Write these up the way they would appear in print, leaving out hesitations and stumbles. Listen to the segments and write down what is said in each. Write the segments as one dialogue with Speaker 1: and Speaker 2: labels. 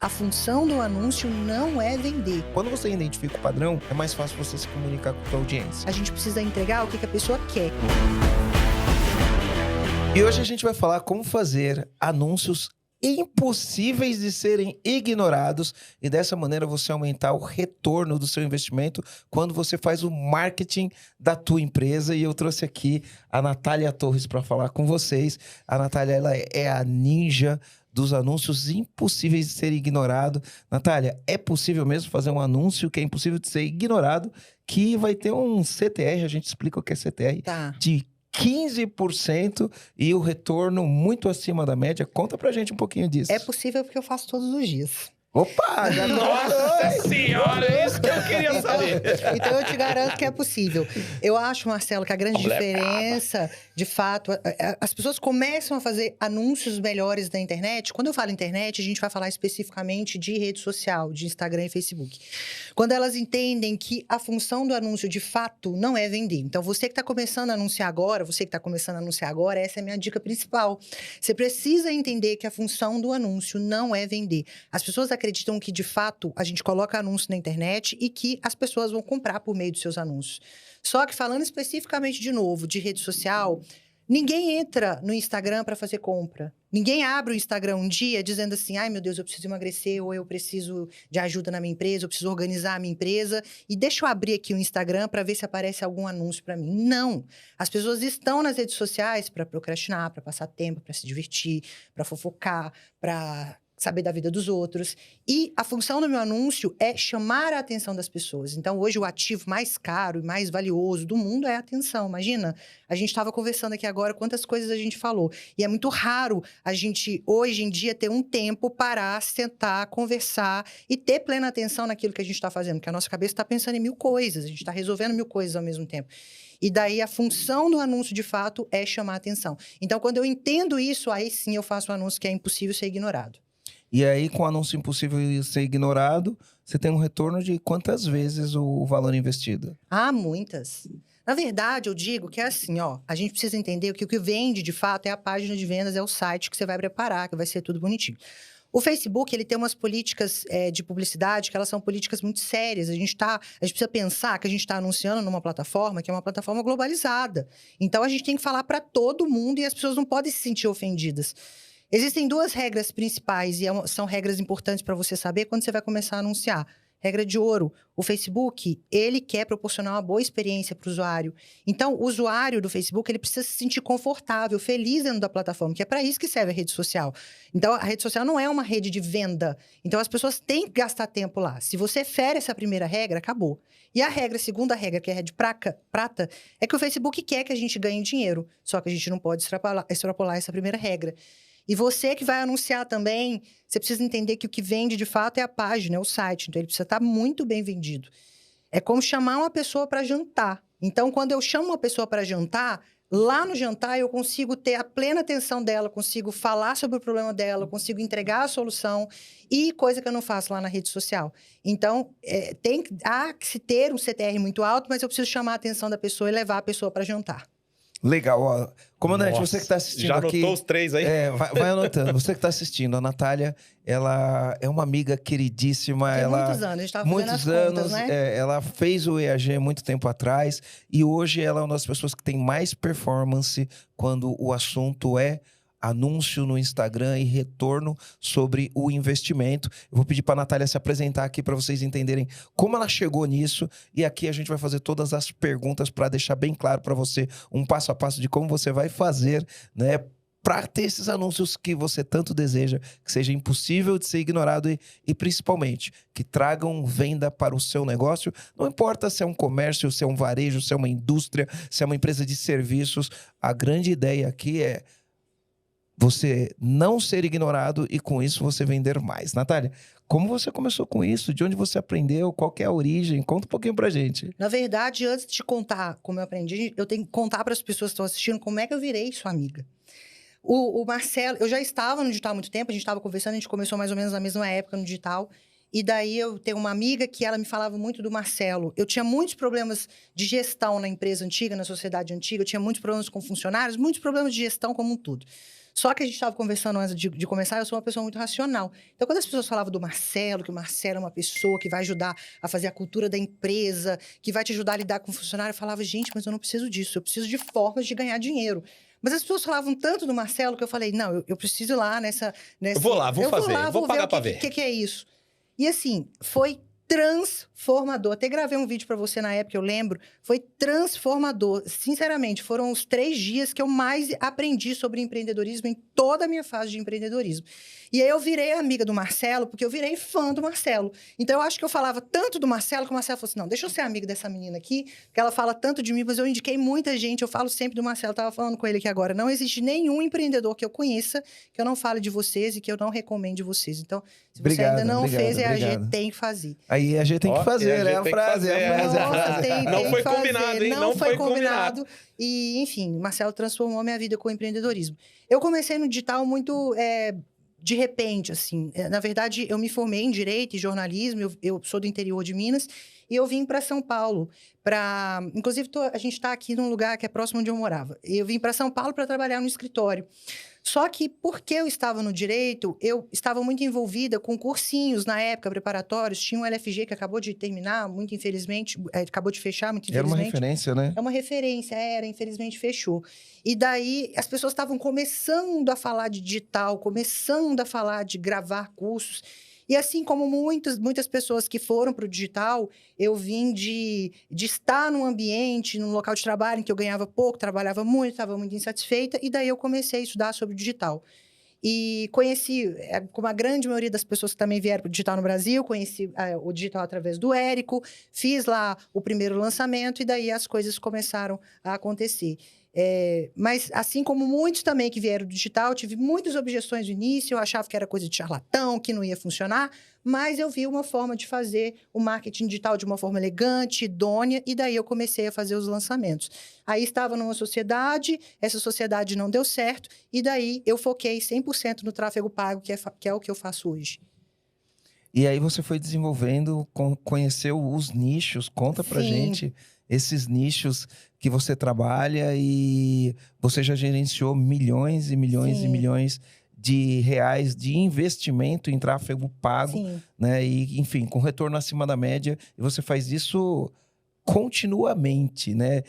Speaker 1: A função do anúncio não é vender.
Speaker 2: Quando você identifica o padrão, é mais fácil você se comunicar com a sua audiência.
Speaker 1: A gente precisa entregar o que a pessoa quer.
Speaker 2: E hoje a gente vai falar como fazer anúncios impossíveis de serem ignorados e dessa maneira você aumentar o retorno do seu investimento quando você faz o marketing da tua empresa. E eu trouxe aqui a Natália Torres para falar com vocês. A Natália, ela é a ninja dos anúncios impossíveis de ser ignorado. Natália, é possível mesmo fazer um anúncio que é impossível de ser ignorado, que vai ter um CTR, a gente explica o que é CTR,
Speaker 1: Tá.
Speaker 2: de 15% e o retorno muito acima da média. Conta pra gente um pouquinho disso.
Speaker 1: É possível porque eu faço todos os dias.
Speaker 2: Opa, já
Speaker 3: Nossa senhora, é isso que eu queria saber.
Speaker 1: Então eu te garanto que é possível. Eu acho, Marcelo, que a grande diferença, de fato, as pessoas começam a fazer anúncios melhores na internet. Quando eu falo internet, a gente vai falar especificamente de rede social, de Instagram e Facebook. Quando elas entendem que a função do anúncio, de fato, não é vender. Então, você que está começando a anunciar agora, essa é a minha dica principal. Você precisa entender que a função do anúncio não é vender. As pessoas acreditam que, de fato, a gente coloca anúncio na internet e que as pessoas vão comprar por meio dos seus anúncios. Só que, falando especificamente, de novo, de rede social, ninguém entra no Instagram para fazer compra. Ninguém abre o Instagram um dia dizendo assim, ai meu Deus, eu preciso emagrecer, ou eu preciso de ajuda na minha empresa, eu preciso organizar a minha empresa, e deixa eu abrir aqui o Instagram para ver se aparece algum anúncio para mim. Não! As pessoas estão nas redes sociais para procrastinar, para passar tempo, para se divertir, para fofocar, para saber da vida dos outros. E a função do meu anúncio é chamar a atenção das pessoas. Então, hoje, o ativo mais caro e mais valioso do mundo é a atenção. Imagina, a gente estava conversando aqui agora quantas coisas a gente falou. E é muito raro a gente, hoje em dia, ter um tempo, parar, sentar, conversar e ter plena atenção naquilo que a gente está fazendo. Porque a nossa cabeça está pensando em 1000 coisas, a gente está resolvendo 1000 coisas ao mesmo tempo. E daí, a função do anúncio, de fato, é chamar a atenção. Então, quando eu entendo isso, aí sim eu faço um anúncio que é impossível ser ignorado.
Speaker 2: E aí, com o anúncio impossível ser ignorado, você tem um retorno de quantas vezes o valor investido?
Speaker 1: Ah, muitas. Na verdade, eu digo que é assim, ó, a gente precisa entender que o que vende, de fato, é a página de vendas, é o site que você vai preparar, que vai ser tudo bonitinho. O Facebook, ele tem umas políticas de publicidade que elas são políticas muito sérias. A gente precisa pensar que a gente está anunciando numa plataforma que é uma plataforma globalizada. Então, a gente tem que falar para todo mundo e as pessoas não podem se sentir ofendidas. Existem 2 regras principais e são regras importantes para você saber quando você vai começar a anunciar. Regra de ouro, o Facebook, ele quer proporcionar uma boa experiência para o usuário. Então, o usuário do Facebook, ele precisa se sentir confortável, feliz dentro da plataforma, que é para isso que serve a rede social. Então, a rede social não é uma rede de venda. Então, as pessoas têm que gastar tempo lá. Se você fere essa primeira regra, acabou. E a segunda regra, que é a de prata, é que o Facebook quer que a gente ganhe dinheiro. Só que a gente não pode extrapolar essa primeira regra. E você que vai anunciar também, você precisa entender que o que vende de fato é a página, é o site. Então, ele precisa estar muito bem vendido. É como chamar uma pessoa para jantar. Então, quando eu chamo uma pessoa para jantar, lá no jantar eu consigo ter a plena atenção dela, consigo falar sobre o problema dela, consigo entregar a solução, e coisa que eu não faço lá na rede social. Então, há que se ter um CTR muito alto, mas eu preciso chamar a atenção da pessoa e levar a pessoa para jantar.
Speaker 2: Legal, ó. Comandante,
Speaker 3: Nossa,
Speaker 2: você que está assistindo
Speaker 3: já
Speaker 2: aqui...
Speaker 3: anotou os 3 aí?
Speaker 2: Vai anotando. Você que está assistindo, a Natália, ela é uma amiga queridíssima.
Speaker 1: Tem
Speaker 2: ela,
Speaker 1: muitos anos, a gente estava fazendo as
Speaker 2: muitos anos,
Speaker 1: contas, né?
Speaker 2: ela fez o EAG muito tempo atrás e hoje ela é uma das pessoas que tem mais performance quando o assunto é anúncio no Instagram e retorno sobre o investimento. Eu vou pedir para a Natália se apresentar aqui para vocês entenderem como ela chegou nisso. E aqui a gente vai fazer todas as perguntas para deixar bem claro para você um passo a passo de como você vai fazer, né? Para ter esses anúncios que você tanto deseja, que seja impossível de ser ignorado e principalmente que tragam venda para o seu negócio. Não importa se é um comércio, se é um varejo, se é uma indústria, se é uma empresa de serviços. A grande ideia aqui é você não ser ignorado e com isso você vender mais. Natália, como você começou com isso? De onde você aprendeu? Qual que é a origem? Conta um pouquinho pra gente.
Speaker 1: Na verdade, antes de contar como eu aprendi, eu tenho que contar para as pessoas que estão assistindo como é que eu virei sua amiga. O Marcelo, eu já estava no digital há muito tempo, a gente estava conversando, a gente começou mais ou menos na mesma época no digital. E daí eu tenho uma amiga que ela me falava muito do Marcelo. Eu tinha muitos problemas de gestão na empresa antiga, na sociedade antiga, eu tinha muitos problemas com funcionários, muitos problemas de gestão como um todo. Só que a gente estava conversando antes de começar, eu sou uma pessoa muito racional. Então, quando as pessoas falavam do Marcelo, que o Marcelo é uma pessoa que vai ajudar a fazer a cultura da empresa, que vai te ajudar a lidar com o funcionário, eu falava, gente, mas eu não preciso disso, eu preciso de formas de ganhar dinheiro. Mas as pessoas falavam tanto do Marcelo que eu falei, não, eu preciso ir lá nessa...
Speaker 3: Eu vou lá, vou fazer, vou pagar pra ver.
Speaker 1: O que é isso? E assim, foi transformador. Até gravei um vídeo para você na época, eu lembro. Foi transformador. Sinceramente, foram os 3 dias que eu mais aprendi sobre empreendedorismo em toda a minha fase de empreendedorismo. E aí eu virei amiga do Marcelo, porque eu virei fã do Marcelo. Então eu acho que eu falava tanto do Marcelo, que o Marcelo falou assim, não, deixa eu ser amiga dessa menina aqui, porque ela fala tanto de mim, mas eu indiquei muita gente, eu falo sempre do Marcelo, eu tava falando com ele aqui agora. Não existe nenhum empreendedor que eu conheça que eu não fale de vocês e que eu não recomende vocês. Então, se você ainda não fez, a gente tem que fazer.
Speaker 2: Aí a gente tem que fazer, né? A frase.
Speaker 3: Não foi combinado, hein?
Speaker 1: Não foi combinado. E, enfim, Marcelo transformou minha vida com o empreendedorismo. Eu comecei no digital muito de repente, assim. Na verdade, eu me formei em Direito e Jornalismo, eu sou do interior de Minas, e eu vim para São Paulo. Inclusive, a gente está aqui num lugar que é próximo onde eu morava. Eu vim para São Paulo para trabalhar no escritório. Só que, porque eu estava no direito, eu estava muito envolvida com cursinhos, na época, preparatórios. Tinha um LFG que acabou de terminar, muito infelizmente, acabou de fechar, muito infelizmente.
Speaker 2: Era uma referência, né?
Speaker 1: É uma referência, infelizmente fechou. E daí, as pessoas estavam começando a falar de digital, começando a falar de gravar cursos. E assim como muitas pessoas que foram para o digital, eu vim de estar num ambiente, num local de trabalho em que eu ganhava pouco, trabalhava muito, estava muito insatisfeita, e daí eu comecei a estudar sobre o digital. E conheci, como a grande maioria das pessoas que também vieram para o digital no Brasil, conheci o digital através do Érico, fiz lá o primeiro lançamento, e daí as coisas começaram a acontecer. Mas, assim como muitos também que vieram do digital, tive muitas objeções no início, eu achava que era coisa de charlatão, que não ia funcionar, mas eu vi uma forma de fazer o marketing digital de uma forma elegante, idônea, e daí eu comecei a fazer os lançamentos. Aí estava numa sociedade, essa sociedade não deu certo, e daí eu foquei 100% no tráfego pago, que é o que eu faço hoje.
Speaker 2: E aí você foi desenvolvendo, conheceu os nichos, conta pra gente esses nichos que você trabalha, e você já gerenciou milhões e milhões e milhões de reais de investimento em tráfego pago, né? E, enfim, com retorno acima da média, e você faz isso continuamente, né?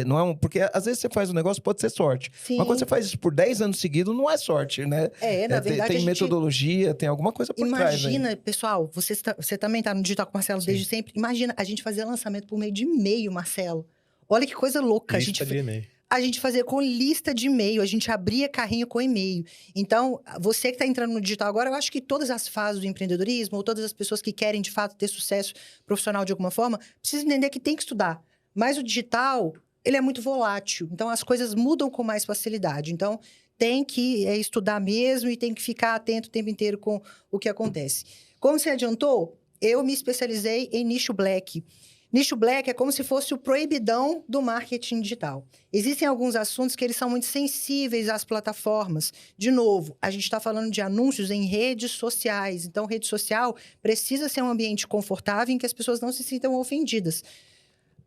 Speaker 2: Não é porque às vezes você faz um negócio, pode ser sorte. Mas quando você faz isso por 10 anos seguidos, não é sorte, né?
Speaker 1: Na verdade,
Speaker 2: tem metodologia, tem alguma coisa por trás.
Speaker 1: Imagina, pessoal, você também tá no digital com o Marcelo desde sempre. Imagina a gente fazer lançamento por meio de e-mail, Marcelo. Olha que coisa louca.
Speaker 3: Lista de e-mail.
Speaker 1: A gente fazia com lista de e-mail, a gente abria carrinho com e-mail. Então, você que está entrando no digital agora, eu acho que todas as fases do empreendedorismo, ou todas as pessoas que querem, de fato, ter sucesso profissional de alguma forma, precisam entender que tem que estudar. Mas o digital, ele é muito volátil. Então, as coisas mudam com mais facilidade. Então, tem que estudar mesmo e tem que ficar atento o tempo inteiro com o que acontece. Como você adiantou, eu me especializei em nicho black. Nicho black é como se fosse o proibidão do marketing digital. Existem alguns assuntos que eles são muito sensíveis às plataformas. De novo, a gente está falando de anúncios em redes sociais. Então, rede social precisa ser um ambiente confortável em que as pessoas não se sintam ofendidas.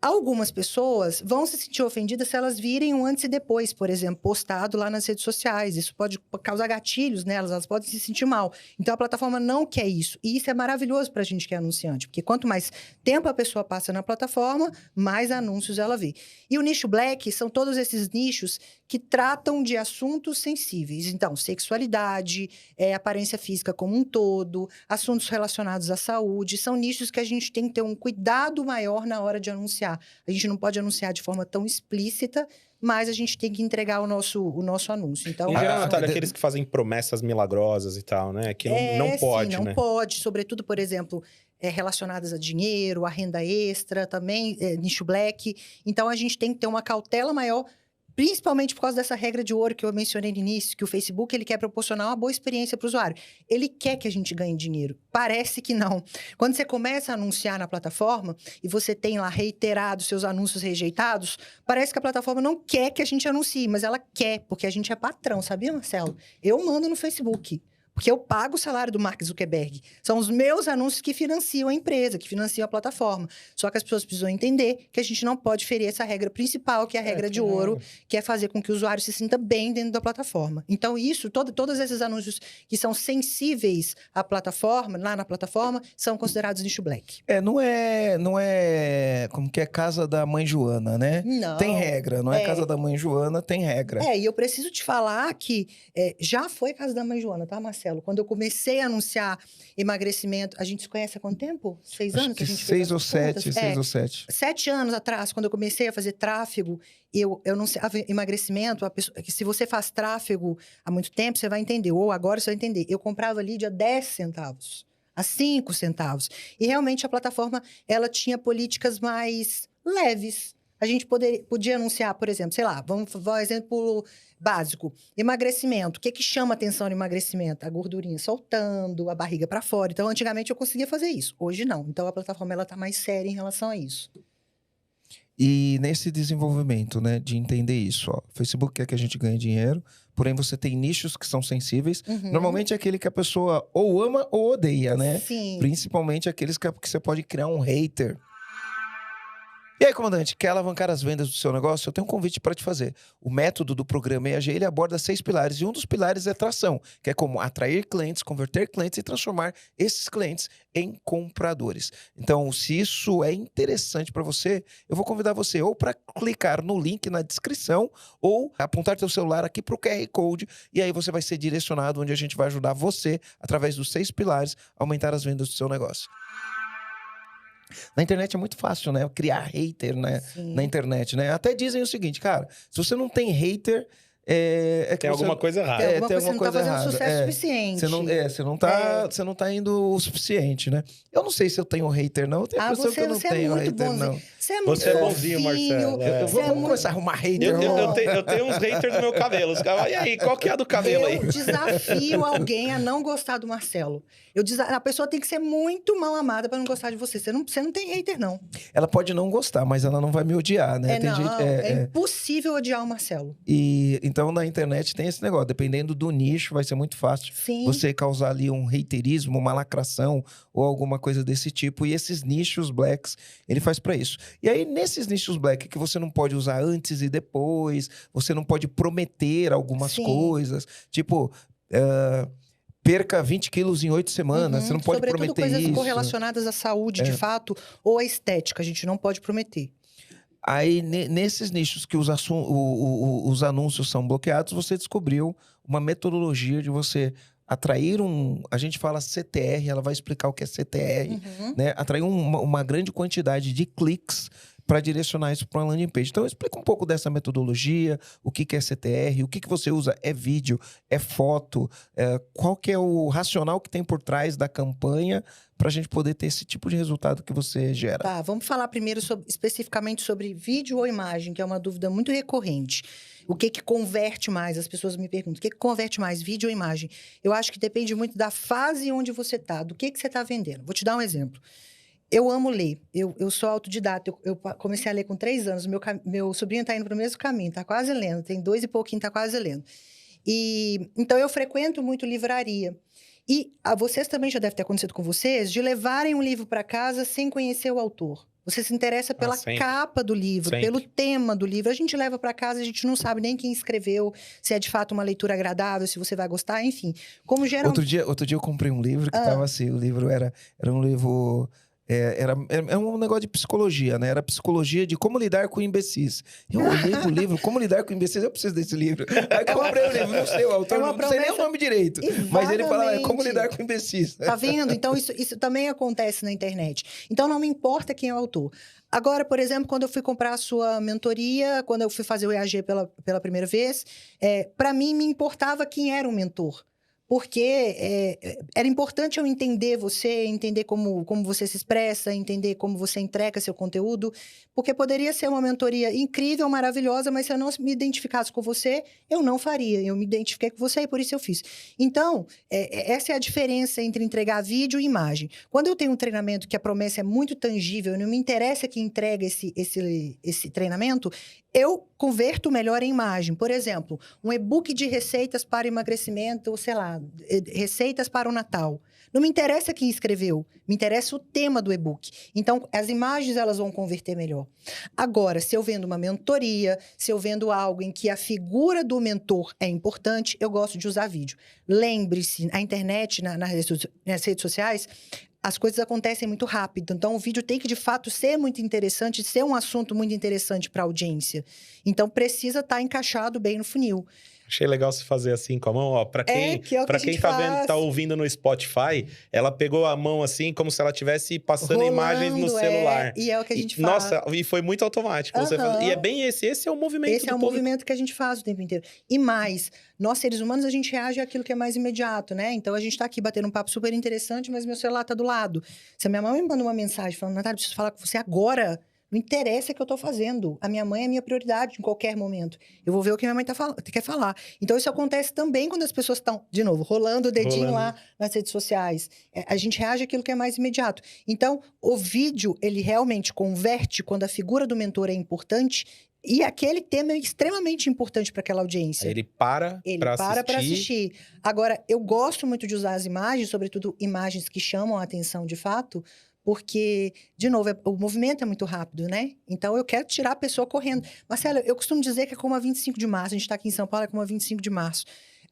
Speaker 1: Algumas pessoas vão se sentir ofendidas se elas virem um antes e depois, por exemplo, postado lá nas redes sociais. Isso pode causar gatilhos nelas, elas podem se sentir mal. Então, a plataforma não quer isso. E isso é maravilhoso para a gente que é anunciante, porque quanto mais tempo a pessoa passa na plataforma, mais anúncios ela vê. E o nicho black são todos esses nichos que tratam de assuntos sensíveis. Então, sexualidade, aparência física como um todo, assuntos relacionados à saúde. São nichos que a gente tem que ter um cuidado maior na hora de anunciar. A gente não pode anunciar de forma tão explícita, mas a gente tem que entregar o nosso anúncio. Então,
Speaker 3: em geral, Natália, aqueles que fazem promessas milagrosas e tal, né? Que não pode,
Speaker 1: sim,
Speaker 3: né?
Speaker 1: Não pode. Sobretudo, por exemplo, relacionadas a dinheiro, a renda extra, também nicho black. Então, a gente tem que ter uma cautela maior, principalmente por causa dessa regra de ouro que eu mencionei no início, que o Facebook ele quer proporcionar uma boa experiência para o usuário. Ele quer que a gente ganhe dinheiro. Parece que não. Quando você começa a anunciar na plataforma e você tem lá reiterado seus anúncios rejeitados, parece que a plataforma não quer que a gente anuncie, mas ela quer, porque a gente é patrão, sabia, Marcelo? Eu mando no Facebook. Porque eu pago o salário do Mark Zuckerberg. São os meus anúncios que financiam a empresa, que financiam a plataforma. Só que as pessoas precisam entender que a gente não pode ferir essa regra principal, que é a regra de ouro, que é fazer com que o usuário se sinta bem dentro da plataforma. Então, todos esses anúncios que são sensíveis à plataforma, lá na plataforma, são considerados nicho black.
Speaker 2: Não é como que é casa da mãe Joana, né?
Speaker 1: Não.
Speaker 2: Tem regra, não é casa da mãe Joana, tem regra.
Speaker 1: E eu preciso te falar que já foi casa da mãe Joana, tá, Marcelo? Quando eu comecei a anunciar emagrecimento, a gente se conhece há quanto tempo? 6 anos?
Speaker 2: Acho que
Speaker 1: a gente
Speaker 2: 6 ou 7, 6 ou 7.
Speaker 1: 7 anos atrás, quando eu comecei a fazer tráfego, eu anunciava emagrecimento. Que se você faz tráfego há muito tempo, você vai entender. Ou agora você vai entender. Eu comprava lead a 10 centavos, a 5 centavos. E realmente a plataforma, ela tinha políticas mais leves. A gente podia anunciar, por exemplo, sei lá, vamos dar um exemplo básico. Emagrecimento. O que chama atenção no emagrecimento? A gordurinha soltando, a barriga para fora. Então, antigamente eu conseguia fazer isso. Hoje não. Então, a plataforma ela tá mais séria em relação a isso.
Speaker 2: E nesse desenvolvimento, né, de entender isso, ó, o Facebook quer que a gente ganhe dinheiro, porém você tem nichos que são sensíveis. Normalmente é aquele que a pessoa ou ama ou odeia, né?
Speaker 1: Sim.
Speaker 2: Principalmente aqueles que você pode criar um hater. E aí, comandante, quer alavancar as vendas do seu negócio? Eu tenho um convite para te fazer. O método do programa EAG, ele aborda 6 pilares. E um dos pilares é tração, que é como atrair clientes, converter clientes e transformar esses clientes em compradores. Então, se isso é interessante para você, eu vou convidar você ou para clicar no link na descrição ou apontar seu celular aqui para o QR Code e aí você vai ser direcionado onde a gente vai ajudar você, através dos 6 pilares, a aumentar as vendas do seu negócio. Na internet é muito fácil, né? Criar hater, né? Na internet, né? Até dizem o seguinte, cara, se você não tem hater,
Speaker 3: tem alguma coisa errada.
Speaker 1: Tem alguma coisa errada. Você não tá fazendo sucesso suficiente.
Speaker 2: Você não tá indo o suficiente, né? Eu não sei se eu tenho hater, não. Eu tenho a impressão que eu não tenho hater, não.
Speaker 1: Você é
Speaker 3: bonzinho, Marcelo.
Speaker 2: Vamos começar a arrumar hater.
Speaker 3: Eu tenho uns haters no meu cabelo. Os caras, e aí, qual que é a do cabelo aí?
Speaker 1: Eu desafio alguém a não gostar do Marcelo. A pessoa tem que ser muito mal amada para não gostar de você. Você não tem hater, não.
Speaker 2: Ela pode não gostar, mas ela não vai me odiar, né?
Speaker 1: É impossível odiar o Marcelo.
Speaker 2: Então, na internet tem esse negócio. Dependendo do nicho, vai ser muito fácil você causar ali um haterismo, uma lacração ou alguma coisa desse tipo. E esses nichos blacks, ele faz para isso. E aí, nesses nichos black que você não pode usar antes e depois, você não pode prometer algumas coisas. Tipo, perca 20 quilos em 8 semanas. Você não pode prometer isso.
Speaker 1: Sobretudo coisas correlacionadas à saúde, de fato, ou à estética. A gente não pode prometer.
Speaker 2: Aí, nesses nichos que os anúncios são bloqueados, você descobriu uma metodologia de você atrair a gente fala CTR, ela vai explicar o que é CTR, né? Atrair uma grande quantidade de cliques para direcionar isso para uma landing page. Então, explica um pouco dessa metodologia, o que é CTR, o que você usa, é vídeo, é foto, qual que é o racional que tem por trás da campanha para a gente poder ter esse tipo de resultado que você gera.
Speaker 1: Tá, vamos falar primeiro especificamente sobre vídeo ou imagem, que é uma dúvida muito recorrente. O que converte mais? As pessoas me perguntam, o que converte mais, vídeo ou imagem? Eu acho que depende muito da fase onde você está, do que você está vendendo. Vou te dar um exemplo. Eu amo ler, eu sou autodidata, eu comecei a ler com 3 anos, meu sobrinho está indo para o mesmo caminho, está quase lendo, tem 2 e pouquinho, está quase lendo. Então, eu frequento muito livraria. E vocês também já deve ter acontecido com vocês, de levarem um livro para casa sem conhecer o autor. Você se interessa pela capa do livro, pelo tema do livro. A gente leva para casa, a gente não sabe nem quem escreveu, se é de fato uma leitura agradável, se você vai gostar, enfim. Como geralmente...
Speaker 2: Outro dia eu comprei um livro que tava assim, o livro era um livro... Era um negócio de psicologia, né? Era psicologia de como lidar com imbecis. Eu olhei pro livro, como lidar com imbecis, eu preciso desse livro. Aí eu comprei o livro, não sei o autor, não sei nem o nome direito. Mas ele fala, como lidar com imbecis.
Speaker 1: Tá vendo? Então, isso também acontece na internet. Então, não me importa quem é o autor. Agora, por exemplo, quando eu fui comprar a sua mentoria, quando eu fui fazer o EAG pela primeira vez, para mim, me importava quem era o mentor. Porque era importante eu entender você, entender como você se expressa, entender como você entrega seu conteúdo, porque poderia ser uma mentoria incrível, maravilhosa, mas se eu não me identificasse com você, eu não faria. Eu me identifiquei com você e por isso eu fiz. Então, essa é a diferença entre entregar vídeo e imagem. Quando eu tenho um treinamento que a promessa é muito tangível, não me interessa quem entrega esse treinamento, eu converto melhor em imagem. Por exemplo, um e-book de receitas para emagrecimento, sei lá, receitas para o Natal. Não me interessa quem escreveu, me interessa o tema do e-book. Então, as imagens, elas vão converter melhor. Agora, se eu vendo uma mentoria, se eu vendo algo em que a figura do mentor é importante, eu gosto de usar vídeo. Lembre-se, a internet, nas redes sociais, as coisas acontecem muito rápido. Então, o vídeo tem que, de fato, ser muito interessante, ser um assunto muito interessante para a audiência. Então, precisa estar encaixado bem no funil.
Speaker 3: Achei legal se fazer assim com a mão, ó. Pra quem, pra quem tá ouvindo no Spotify, ela pegou a mão assim, como se ela estivesse passando rolando, imagens no celular.
Speaker 1: E é o que a gente faz.
Speaker 3: Nossa, e foi muito automático. Você faz, e é bem esse é o movimento
Speaker 1: Esse é o movimento que a gente faz o tempo inteiro. E mais, nós seres humanos, a gente reage àquilo que é mais imediato, né? Então, a gente tá aqui batendo um papo super interessante, mas meu celular tá do lado. Se a minha mãe me manda uma mensagem falando, Natália, preciso falar com você agora... Não interessa o que eu tô fazendo. A minha mãe é a minha prioridade em qualquer momento. Eu vou ver o que minha mãe quer falar. Então, isso acontece também quando as pessoas estão, de novo, rolando o dedinho lá nas redes sociais. A gente reage àquilo que é mais imediato. Então, o vídeo, ele realmente converte quando a figura do mentor é importante e aquele tema é extremamente importante para aquela audiência.
Speaker 3: Ele para para
Speaker 1: assistir. Agora, eu gosto muito de usar as imagens, sobretudo imagens que chamam a atenção de fato, porque, de novo, o movimento é muito rápido, né? Então, eu quero tirar a pessoa correndo. Marcelo, eu costumo dizer que é como a 25 de março. A gente está aqui em São Paulo, é como a 25 de março.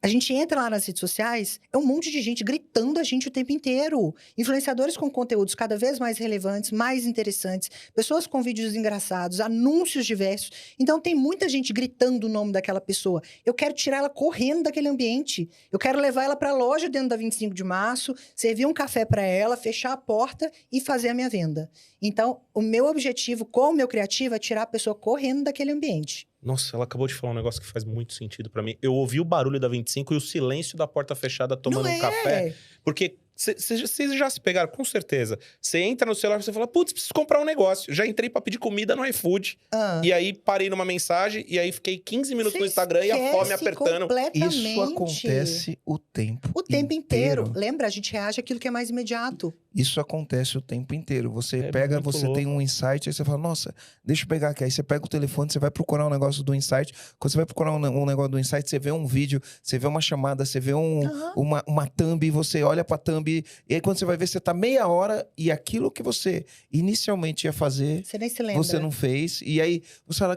Speaker 1: A gente entra lá nas redes sociais, é um monte de gente gritando a gente o tempo inteiro. Influenciadores com conteúdos cada vez mais relevantes, mais interessantes. Pessoas com vídeos engraçados, anúncios diversos. Então, tem muita gente gritando o nome daquela pessoa. Eu quero tirar ela correndo daquele ambiente. Eu quero levar ela para a loja dentro da 25 de março, servir um café para ela, fechar a porta e fazer a minha venda. Então, o meu objetivo com o meu criativo é tirar a pessoa correndo daquele ambiente.
Speaker 3: Nossa, ela acabou de falar um negócio que faz muito sentido pra mim. Eu ouvi o barulho da 25 e o silêncio da porta fechada tomando um café. Porque vocês já se pegaram, com certeza. Você entra no celular e você fala, putz, preciso comprar um negócio. Já entrei pra pedir comida no iFood. E aí parei numa mensagem e aí fiquei 15 minutos no Instagram e a fome apertando.
Speaker 2: Isso acontece o tempo inteiro.
Speaker 1: Lembra? A gente reage àquilo que é mais imediato.
Speaker 2: Isso acontece o tempo inteiro. Você pega, você louco. Tem um insight, aí você fala, nossa, deixa eu pegar aqui. Aí você pega o telefone, você vai procurar um negócio do insight. Quando você vai procurar um negócio do insight, você vê um vídeo, você vê uma chamada, você vê uma thumb, você olha pra thumb. E aí quando você vai ver, você tá meia hora e aquilo que você inicialmente ia fazer,
Speaker 1: você nem se lembra.
Speaker 2: Você não fez. E aí você fala,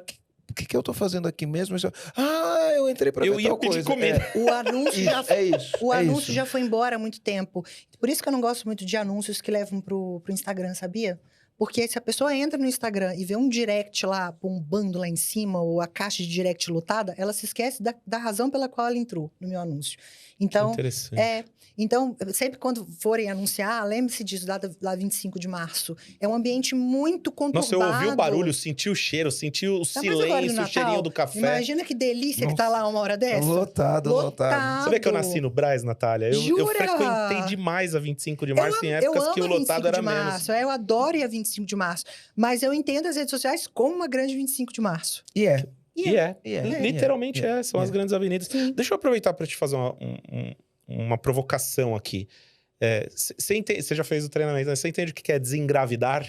Speaker 2: o que eu tô fazendo aqui mesmo? Eu entrei pra ver tal coisa.
Speaker 3: Comida.
Speaker 1: O anúncio já foi embora há muito tempo. Por isso que eu não gosto muito de anúncios que levam pro Instagram, sabia? Porque se a pessoa entra no Instagram e vê um direct lá, bombando lá em cima, ou a caixa de direct lotada, ela se esquece da razão pela qual ela entrou no meu anúncio. Então,
Speaker 3: interessante.
Speaker 1: Então, sempre quando forem anunciar, lembre-se disso, lá 25 de março. É um ambiente muito conturbado.
Speaker 3: Nossa, eu ouvi o barulho, senti o cheiro, senti o silêncio, o cheirinho do café.
Speaker 1: Imagina que delícia que tá lá uma hora dessa.
Speaker 2: Lotado.
Speaker 3: Você vê que eu nasci no Brás, Natália? Eu frequentei demais a 25 de março em épocas que o lotado era menos.
Speaker 1: Eu adoro ir a 25 de março. Mas eu entendo as redes sociais como uma grande 25 de março.
Speaker 3: Literalmente são as grandes avenidas.
Speaker 1: Sim.
Speaker 3: Deixa eu aproveitar para te fazer uma provocação aqui. Você já fez o treinamento, né? Você entende o que é desengravidar?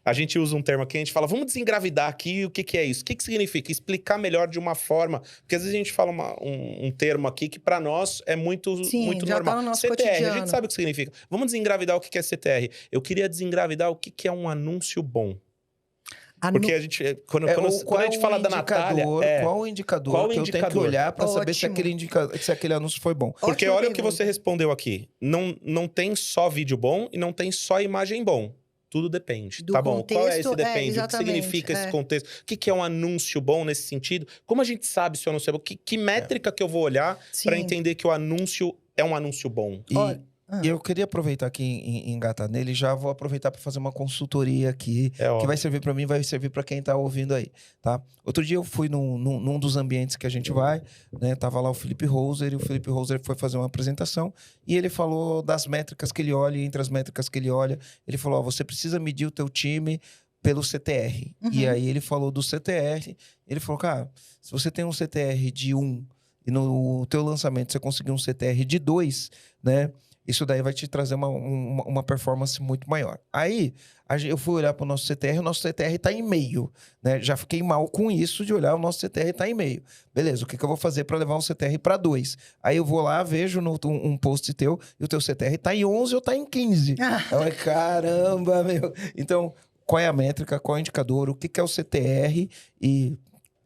Speaker 3: A gente usa um termo aqui, a gente fala, vamos desengravidar aqui, o que é isso? O que significa? Explicar melhor de uma forma. Porque às vezes a gente fala um termo aqui que para nós é muito normal.
Speaker 1: Tá no nosso
Speaker 3: CTR,
Speaker 1: cotidiano.
Speaker 3: a gente sabe o que significa. Vamos desengravidar o que é CTR. Eu queria desengravidar o que é um anúncio bom. Porque a gente, quando a gente fala da Natália...
Speaker 2: Qual o indicador que eu tenho que olhar para saber se aquele anúncio foi bom?
Speaker 3: Porque olha o que você respondeu aqui. Não tem só vídeo bom e não tem só imagem bom. Tudo depende. Tá bom, qual é esse depende? O que significa esse contexto? O que é um anúncio bom nesse sentido? Como a gente sabe se o anúncio é bom? Que métrica que eu vou olhar para entender que o anúncio é um anúncio bom?
Speaker 2: E eu queria aproveitar aqui e engatar nele, já vou aproveitar para fazer uma consultoria aqui, que vai servir para mim, vai servir para quem tá ouvindo aí, tá? Outro dia eu fui num dos ambientes que a gente vai, né? Tava lá o Felipe Roser, e o Felipe Roser foi fazer uma apresentação, e ele falou das métricas que ele olha, e entre as métricas que ele olha, ele falou, você precisa medir o teu time pelo CTR. E aí ele falou do CTR, ele falou, cara, se você tem um CTR de 1, e no teu lançamento você conseguir um CTR de 2, né? Isso daí vai te trazer uma performance muito maior. Aí, eu fui olhar para o nosso CTR, o nosso CTR está em meio, né? Já fiquei mal com isso de olhar, o nosso CTR está em meio. Beleza, o que eu vou fazer para levar um CTR para 2? Aí eu vou lá, vejo um post teu, e o teu CTR está em 11 ou está em 15. Eu falei, caramba, meu. Então, qual é a métrica, qual é o indicador, o que é o CTR e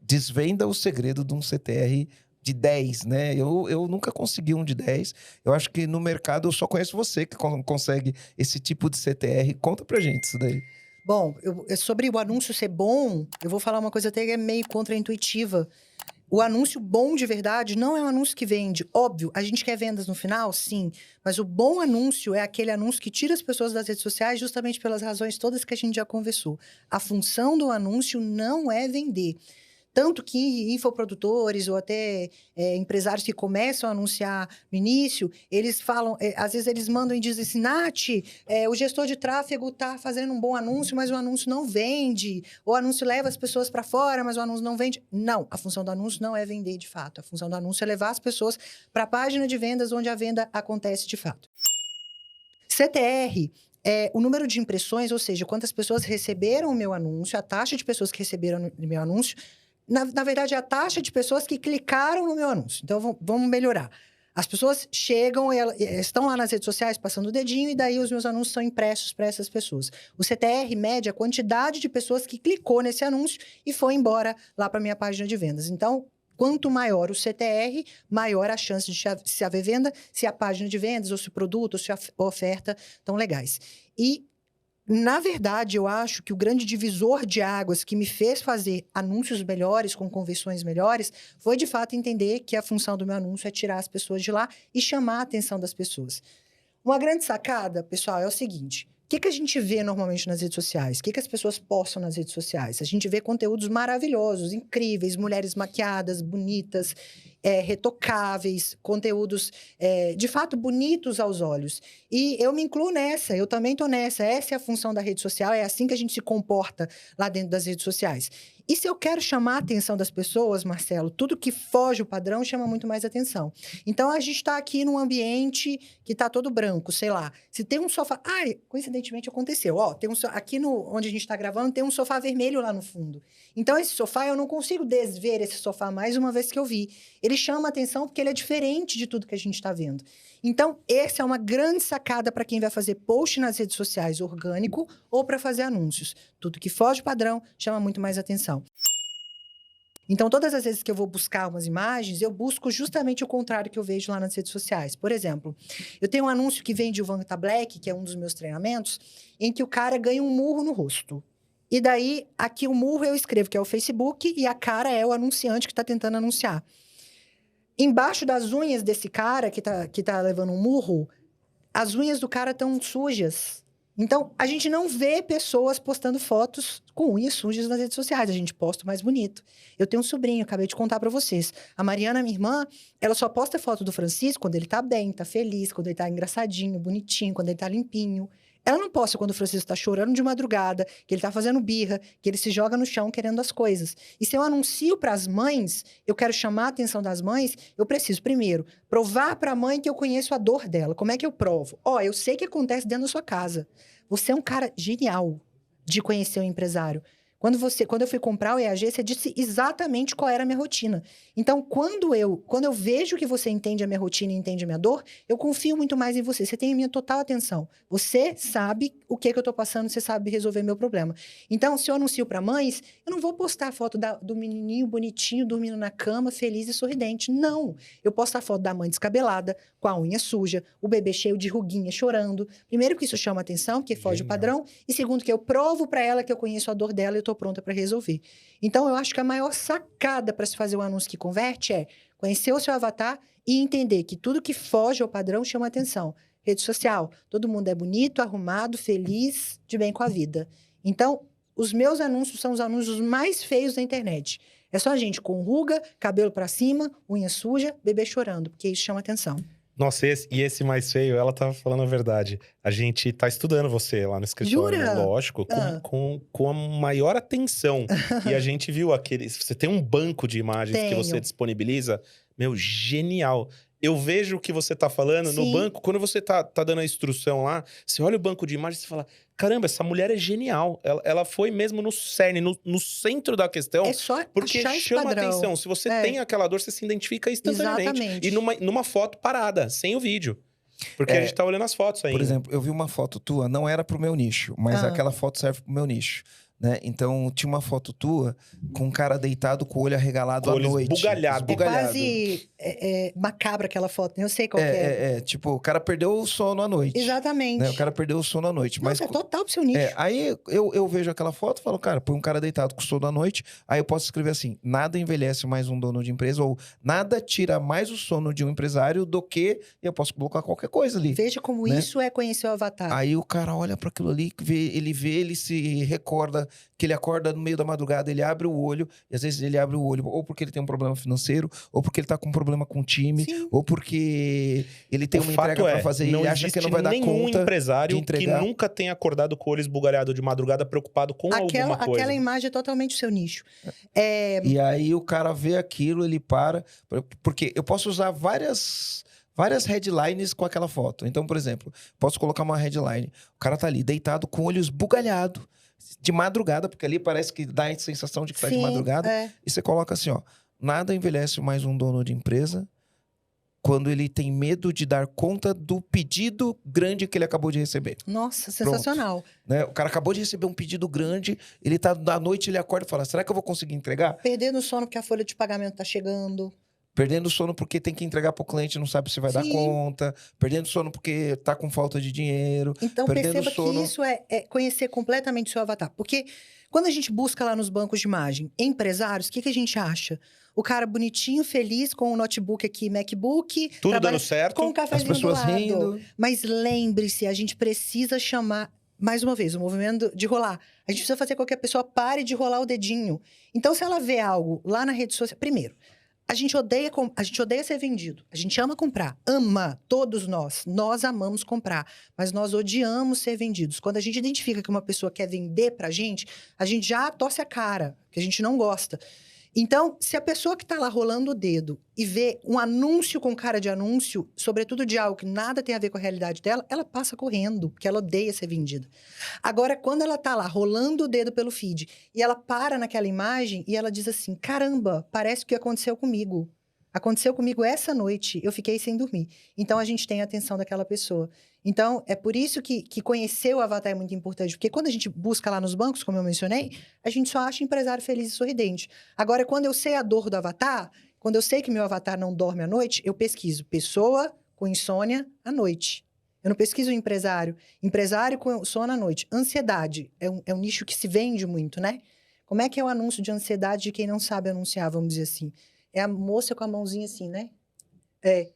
Speaker 2: desvenda o segredo de um CTR de 10, né? Eu nunca consegui um de 10. Eu acho que no mercado eu só conheço você que consegue esse tipo de CTR. Conta pra gente isso daí.
Speaker 1: Bom, sobre o anúncio ser bom, eu vou falar uma coisa até que é meio contraintuitiva. O anúncio bom de verdade não é um anúncio que vende. Óbvio, a gente quer vendas no final, sim. Mas o bom anúncio é aquele anúncio que tira as pessoas das redes sociais justamente pelas razões todas que a gente já conversou. A função do anúncio não é vender. Tanto que infoprodutores ou até empresários que começam a anunciar no início, eles falam, às vezes eles mandam e dizem assim, Nath, o gestor de tráfego está fazendo um bom anúncio, mas o anúncio não vende. O anúncio leva as pessoas para fora, mas o anúncio não vende. Não, a função do anúncio não é vender de fato. A função do anúncio é levar as pessoas para a página de vendas onde a venda acontece de fato. CTR é o número de impressões, ou seja, quantas pessoas receberam o meu anúncio, a taxa de pessoas que receberam o meu anúncio. Na verdade, é a taxa de pessoas que clicaram no meu anúncio. Então, vamos melhorar. As pessoas chegam, estão lá nas redes sociais passando o dedinho e daí os meus anúncios são impressos para essas pessoas. O CTR mede a quantidade de pessoas que clicou nesse anúncio e foi embora lá para a minha página de vendas. Então, quanto maior o CTR, maior a chance de se haver venda, se a página de vendas, ou se o produto, ou se a oferta estão legais. E na verdade, eu acho que o grande divisor de águas que me fez fazer anúncios melhores, com conversões melhores, foi de fato entender que a função do meu anúncio é tirar as pessoas de lá e chamar a atenção das pessoas. Uma grande sacada, pessoal, é o seguinte: o que a gente vê normalmente nas redes sociais? O que as pessoas postam nas redes sociais? A gente vê conteúdos maravilhosos, incríveis, mulheres maquiadas, bonitas, retocáveis, conteúdos de fato bonitos aos olhos. E eu me incluo nessa, eu também estou nessa. Essa é a função da rede social, é assim que a gente se comporta lá dentro das redes sociais. E se eu quero chamar a atenção das pessoas, Marcelo, tudo que foge o padrão chama muito mais atenção. Então, a gente está aqui num ambiente que está todo branco, sei lá. Se tem um sofá... Ai, coincidentemente aconteceu. Ó, tem aqui onde a gente está gravando, tem um sofá vermelho lá no fundo. Então, esse sofá, eu não consigo desver esse sofá mais uma vez que eu vi. Ele chama atenção porque ele é diferente de tudo que a gente está vendo. Então, essa é uma grande sacada para quem vai fazer post nas redes sociais orgânico ou para fazer anúncios. Tudo que foge padrão chama muito mais atenção. Então, todas as vezes que eu vou buscar umas imagens, eu busco justamente o contrário que eu vejo lá nas redes sociais. Por exemplo, eu tenho um anúncio que vem de Vanta Black, que é um dos meus treinamentos, em que o cara ganha um murro no rosto. E daí, aqui o murro eu escrevo que é o Facebook e a cara é o anunciante que está tentando anunciar. Embaixo das unhas desse cara que tá levando um murro, as unhas do cara estão sujas. Então, a gente não vê pessoas postando fotos com unhas sujas nas redes sociais. A gente posta o mais bonito. Eu tenho um sobrinho, acabei de contar para vocês. A Mariana, minha irmã, ela só posta foto do Francisco quando ele tá bem, tá feliz, quando ele tá engraçadinho, bonitinho, quando ele tá limpinho. Ela não posta quando o Francisco tá chorando de madrugada, que ele tá fazendo birra, que ele se joga no chão querendo as coisas. E se eu anuncio para as mães, eu quero chamar a atenção das mães, eu preciso, primeiro, provar para a mãe que eu conheço a dor dela. Como é que eu provo? Eu sei o que acontece dentro da sua casa. Você é um cara genial de conhecer o empresário. Quando eu fui comprar o EAG, você disse exatamente qual era a minha rotina. Então, quando eu vejo que você entende a minha rotina e entende a minha dor, eu confio muito mais em você. Você tem a minha total atenção. Você sabe o que eu estou passando, você sabe resolver meu problema. Então, se eu anuncio para mães, eu não vou postar a foto do menininho bonitinho dormindo na cama, feliz e sorridente. Não. Eu posto a foto da mãe descabelada, com a unha suja, o bebê cheio de ruguinha, chorando. Primeiro que isso chama atenção, porque foge o padrão. E segundo que eu provo para ela que eu conheço a dor dela e eu estou pronta para resolver. Então, eu acho que a maior sacada para se fazer um anúncio que converte é conhecer o seu avatar e entender que tudo que foge ao padrão chama atenção. Rede social, todo mundo é bonito, arrumado, feliz, de bem com a vida. Então, os meus anúncios são os anúncios mais feios da internet. É só gente com ruga, cabelo para cima, unha suja, bebê chorando, porque isso chama atenção.
Speaker 3: Nossa, esse mais feio, ela tava falando a verdade. A gente tá estudando você lá no escritório,
Speaker 1: Jura?
Speaker 3: Lógico, com a maior atenção. E a gente viu você tem um banco de imagens que você disponibiliza, meu, genial. eu vejo o que você tá falando no
Speaker 1: Sim.
Speaker 3: banco. Quando você tá dando a instrução lá, você olha o banco de imagens e fala, caramba, essa mulher é genial. Ela foi mesmo no cerne, no centro da questão.
Speaker 1: É só
Speaker 3: Porque
Speaker 1: achar esse
Speaker 3: chama
Speaker 1: padrão.
Speaker 3: atenção. Se você tem aquela dor, você se identifica instantaneamente.
Speaker 1: Exatamente.
Speaker 3: E numa foto parada, sem o vídeo. Porque a gente tá olhando as fotos ainda.
Speaker 2: Por exemplo, eu vi uma foto tua, não era pro meu nicho, mas aquela foto serve pro meu nicho. Né? Então, tinha uma foto tua com um cara deitado com o olho arregalado à noite.
Speaker 3: Esbugalhado.
Speaker 1: É quase macabra aquela foto, eu sei qual que é.
Speaker 2: Tipo, o cara perdeu o sono à noite.
Speaker 1: Exatamente.
Speaker 2: Né? O cara perdeu o sono à noite.
Speaker 1: Nossa,
Speaker 2: mas
Speaker 1: é total pro seu nicho.
Speaker 2: Aí eu vejo aquela foto e falo, cara, põe um cara deitado com sono à noite, aí eu posso escrever assim, nada envelhece mais um dono de empresa, ou nada tira mais o sono de um empresário do que... E eu posso colocar qualquer coisa ali.
Speaker 1: Veja como isso é conhecer o avatar.
Speaker 2: Aí o cara olha para aquilo ali, ele se recorda que ele acorda no meio da madrugada, ele abre o olho, e às vezes ele abre o olho ou porque ele tem um problema financeiro, ou porque ele tá com um problema com o time,
Speaker 1: Sim.
Speaker 2: ou porque ele tem uma entrega para fazer e ele acha que não vai dar conta.
Speaker 3: Não existe nenhum empresário que
Speaker 2: entregar.
Speaker 3: nunca tenha acordado com o olho esbugalhado de madrugada, preocupado com alguma coisa.
Speaker 1: Aquela imagem é totalmente o seu nicho.
Speaker 2: E aí o cara vê aquilo, ele para, porque eu posso usar várias headlines com aquela foto. Então, por exemplo, posso colocar uma headline. O cara tá ali, deitado, com o olho esbugalhado, de madrugada, porque ali parece que dá a sensação de que tá de madrugada. E você coloca assim, ó. Nada envelhece mais um dono de empresa quando ele tem medo de dar conta do pedido grande que ele acabou de receber.
Speaker 1: Nossa, sensacional.
Speaker 2: Né? O cara acabou de receber um pedido grande, ele tá da noite, ele acorda e fala, será que eu vou conseguir entregar?
Speaker 1: Perdendo o sono porque a folha de pagamento tá chegando.
Speaker 2: Perdendo sono porque tem que entregar pro cliente, não sabe se vai dar conta. Perdendo sono porque tá com falta de dinheiro.
Speaker 1: Então, perceba que isso é conhecer completamente o seu avatar. Porque quando a gente busca lá nos bancos de imagem empresários, o que a gente acha? O cara bonitinho, feliz, com o notebook aqui, MacBook.
Speaker 3: Tudo dando certo.
Speaker 1: Com um cafezinho
Speaker 2: as pessoas
Speaker 1: do lado.
Speaker 2: rindo.
Speaker 1: Mas lembre-se, a gente precisa chamar... Mais uma vez, o movimento de rolar. A gente precisa fazer com que a pessoa pare de rolar o dedinho. Então, se ela vê algo lá na rede social... Primeiro, a gente odeia ser vendido. A gente ama comprar. Ama, todos nós. Nós amamos comprar. Mas nós odiamos ser vendidos. Quando a gente identifica que uma pessoa quer vender pra gente, a gente já torce a cara, que a gente não gosta. Então, se a pessoa que tá lá rolando o dedo e vê um anúncio com cara de anúncio, sobretudo de algo que nada tem a ver com a realidade dela, ela passa correndo, porque ela odeia ser vendida. Agora, quando ela tá lá rolando o dedo pelo feed e ela para naquela imagem e ela diz assim, caramba, parece que aconteceu comigo. Aconteceu comigo essa noite, eu fiquei sem dormir. Então, a gente tem a atenção daquela pessoa. Então, é por isso que conhecer o avatar é muito importante. Porque quando a gente busca lá nos bancos, como eu mencionei, a gente só acha empresário feliz e sorridente. Agora, quando eu sei a dor do avatar, quando eu sei que meu avatar não dorme à noite, eu pesquiso pessoa com insônia à noite. Eu não pesquiso empresário. Empresário com sono à noite. Ansiedade é um nicho que se vende muito, né? Como é que é o anúncio de ansiedade de quem não sabe anunciar, vamos dizer assim? É a moça com a mãozinha assim, né?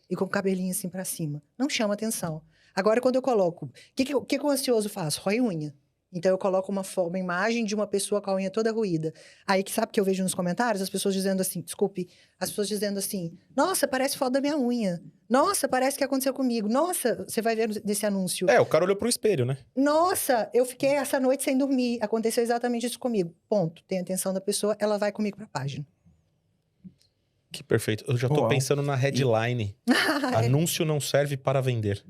Speaker 1: E com o cabelinho assim pra cima. Não chama atenção. Agora, quando eu coloco... O que o ansioso faz? Rói unha. Então, eu coloco uma imagem de uma pessoa com a unha toda ruída. Aí, sabe o que eu vejo nos comentários? As pessoas dizendo assim... Desculpe. As pessoas dizendo assim... Nossa, parece foto da minha unha. Nossa, parece que aconteceu comigo. Nossa, você vai ver desse anúncio.
Speaker 3: O cara olhou pro espelho, né?
Speaker 1: Nossa, eu fiquei essa noite sem dormir. Aconteceu exatamente isso comigo. Ponto. Tem a atenção da pessoa, ela vai comigo pra página.
Speaker 3: Que perfeito. Eu já tô pensando na headline. Anúncio não serve para vender.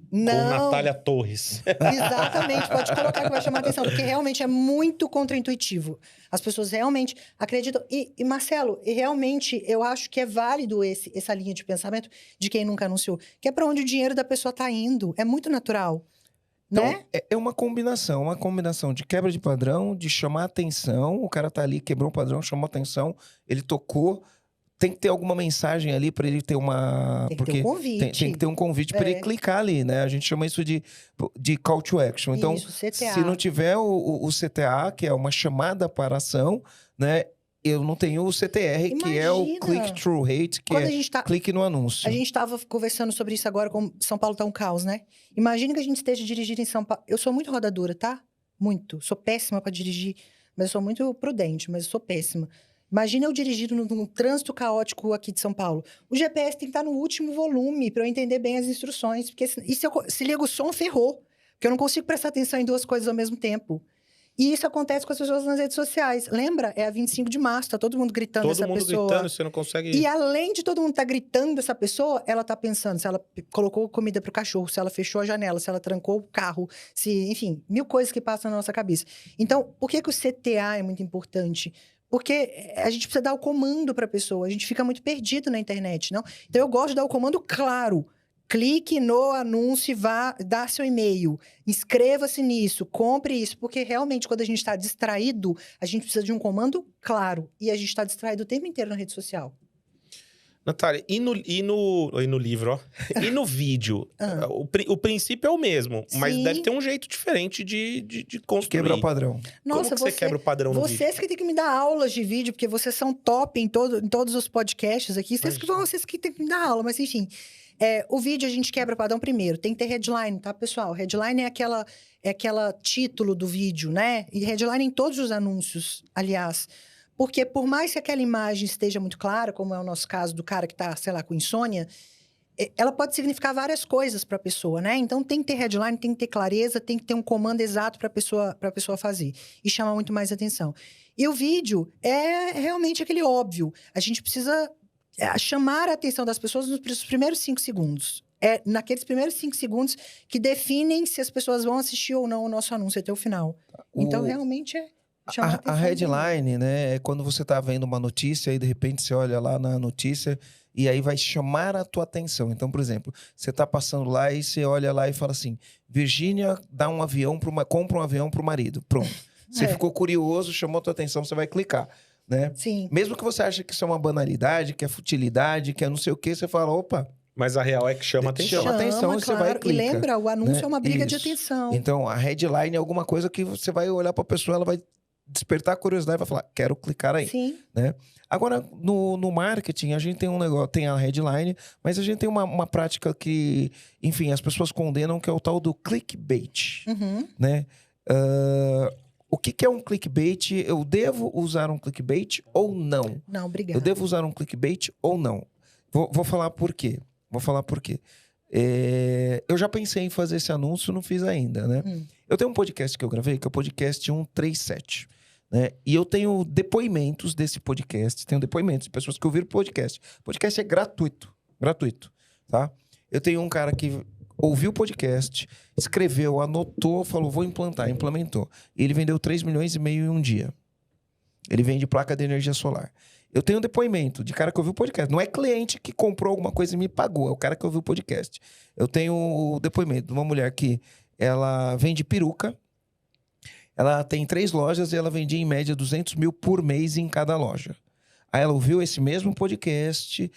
Speaker 1: Não.
Speaker 3: Com Natália Torres.
Speaker 1: Exatamente. Pode colocar que vai chamar atenção. Porque realmente é muito contraintuitivo. As pessoas realmente acreditam. E Marcelo, realmente eu acho que é válido essa linha de pensamento de quem nunca anunciou. Que é para onde o dinheiro da pessoa tá indo. É muito natural.
Speaker 2: Então,
Speaker 1: né?
Speaker 2: é uma combinação de quebra de padrão, de chamar atenção. O cara tá ali, quebrou o padrão, chamou atenção, ele tocou. Tem que ter alguma mensagem ali para ele ter uma...
Speaker 1: Tem que ter um convite.
Speaker 2: Tem que ter um convite para ele clicar ali, né? A gente chama isso de call to action. Então,
Speaker 1: isso, CTA.
Speaker 2: Se não tiver o CTA, que é uma chamada para ação, né? Eu não tenho o CTR, que é o click-through rate, que clique no anúncio.
Speaker 1: A gente estava conversando sobre isso agora, como São Paulo tá um caos, né? Imagina que a gente esteja dirigindo em São Paulo. Eu sou muito rodadura, tá? Muito. Sou péssima para dirigir, mas eu sou muito prudente, mas eu sou péssima. Imagina eu dirigindo num trânsito caótico aqui de São Paulo. O GPS tem que estar no último volume para eu entender bem as instruções. Porque se liga o som, ferrou. Porque eu não consigo prestar atenção em duas coisas ao mesmo tempo. E isso acontece com as pessoas nas redes sociais. Lembra? É a 25 de março, tá todo mundo gritando essa pessoa.
Speaker 3: Todo mundo gritando, você não consegue...
Speaker 1: E além de todo mundo estar gritando essa pessoa, ela tá pensando se ela colocou comida pro cachorro, se ela fechou a janela, se ela trancou o carro, enfim, 1000 coisas que passam na nossa cabeça. Então, por que o CTA é muito importante? Porque a gente precisa dar o comando para a pessoa. A gente fica muito perdido na internet, não? Então, eu gosto de dar o comando claro. Clique no anúncio e vá dar seu e-mail. Inscreva-se nisso, compre isso. Porque, realmente, quando a gente está distraído, a gente precisa de um comando claro. E a gente está distraído o tempo inteiro na rede social.
Speaker 3: Natália, e no livro, ó? E no vídeo? O princípio é o mesmo, mas deve ter um jeito diferente de construir.
Speaker 2: Quebrar o padrão.
Speaker 1: Nossa,
Speaker 3: Como que você quebra o padrão no vídeo?
Speaker 1: Vocês que têm que me dar aulas de vídeo, porque vocês são top em todos os podcasts aqui. Vocês que têm que me dar aula, mas enfim. O vídeo a gente quebra o padrão primeiro. Tem que ter headline, tá, pessoal? Headline é aquela título do vídeo, né? E headline em todos os anúncios, aliás. Porque por mais que aquela imagem esteja muito clara, como é o nosso caso do cara que tá, sei lá, com insônia, ela pode significar várias coisas para a pessoa, né? Então tem que ter headline, tem que ter clareza, tem que ter um comando exato para a pessoa fazer e chamar muito mais atenção. E o vídeo é realmente aquele óbvio. A gente precisa chamar a atenção das pessoas nos primeiros 5 segundos. É naqueles primeiros 5 segundos que definem se as pessoas vão assistir ou não o nosso anúncio até o final. Então, realmente
Speaker 2: a headline, né, é quando você tá vendo uma notícia e de repente você olha lá na notícia e aí vai chamar a tua atenção. Então, por exemplo, você tá passando lá e você olha lá e fala assim: Virgínia dá um avião compra um avião pro marido. Pronto. Você ficou curioso, chamou a tua atenção, você vai clicar. Né?
Speaker 1: Sim.
Speaker 2: Mesmo que você ache que isso é uma banalidade, que é futilidade, que é não sei o que, você fala, opa.
Speaker 3: Mas a real é que chama atenção.
Speaker 2: Chama atenção,
Speaker 1: claro.
Speaker 2: Você vai e clica.
Speaker 1: E lembra, o anúncio, né? É uma briga
Speaker 2: Isso.
Speaker 1: de atenção.
Speaker 2: Então, a headline é alguma coisa que você vai olhar para a pessoa, ela vai despertar a curiosidade e vai falar, quero clicar aí.
Speaker 1: Sim.
Speaker 2: Né? Agora, no marketing, a gente tem um negócio, tem a headline, mas a gente tem uma prática que, enfim, as pessoas condenam, que é o tal do clickbait. Né? O que é um clickbait? Eu devo usar um clickbait ou não?
Speaker 1: Não, obrigada.
Speaker 2: Eu devo usar um clickbait ou não? Vou falar por quê. Eu já pensei em fazer esse anúncio, não fiz ainda, né? Eu tenho um podcast que eu gravei, que é o podcast 137. Né? E eu tenho depoimentos desse podcast. Tenho depoimentos de pessoas que ouviram o podcast. O podcast é gratuito. Tá? Eu tenho um cara que ouviu o podcast, escreveu, anotou, falou, vou implantar, implementou. E ele vendeu 3,5 milhões em um dia. Ele vende placa de energia solar. Eu tenho um depoimento de cara que ouviu o podcast. Não é cliente que comprou alguma coisa e me pagou, é o cara que ouviu o podcast. Eu tenho o depoimento de uma mulher que ela vende peruca. Ela tem 3 lojas e ela vendia em média 200 mil por mês em cada loja. Aí ela ouviu esse mesmo podcast,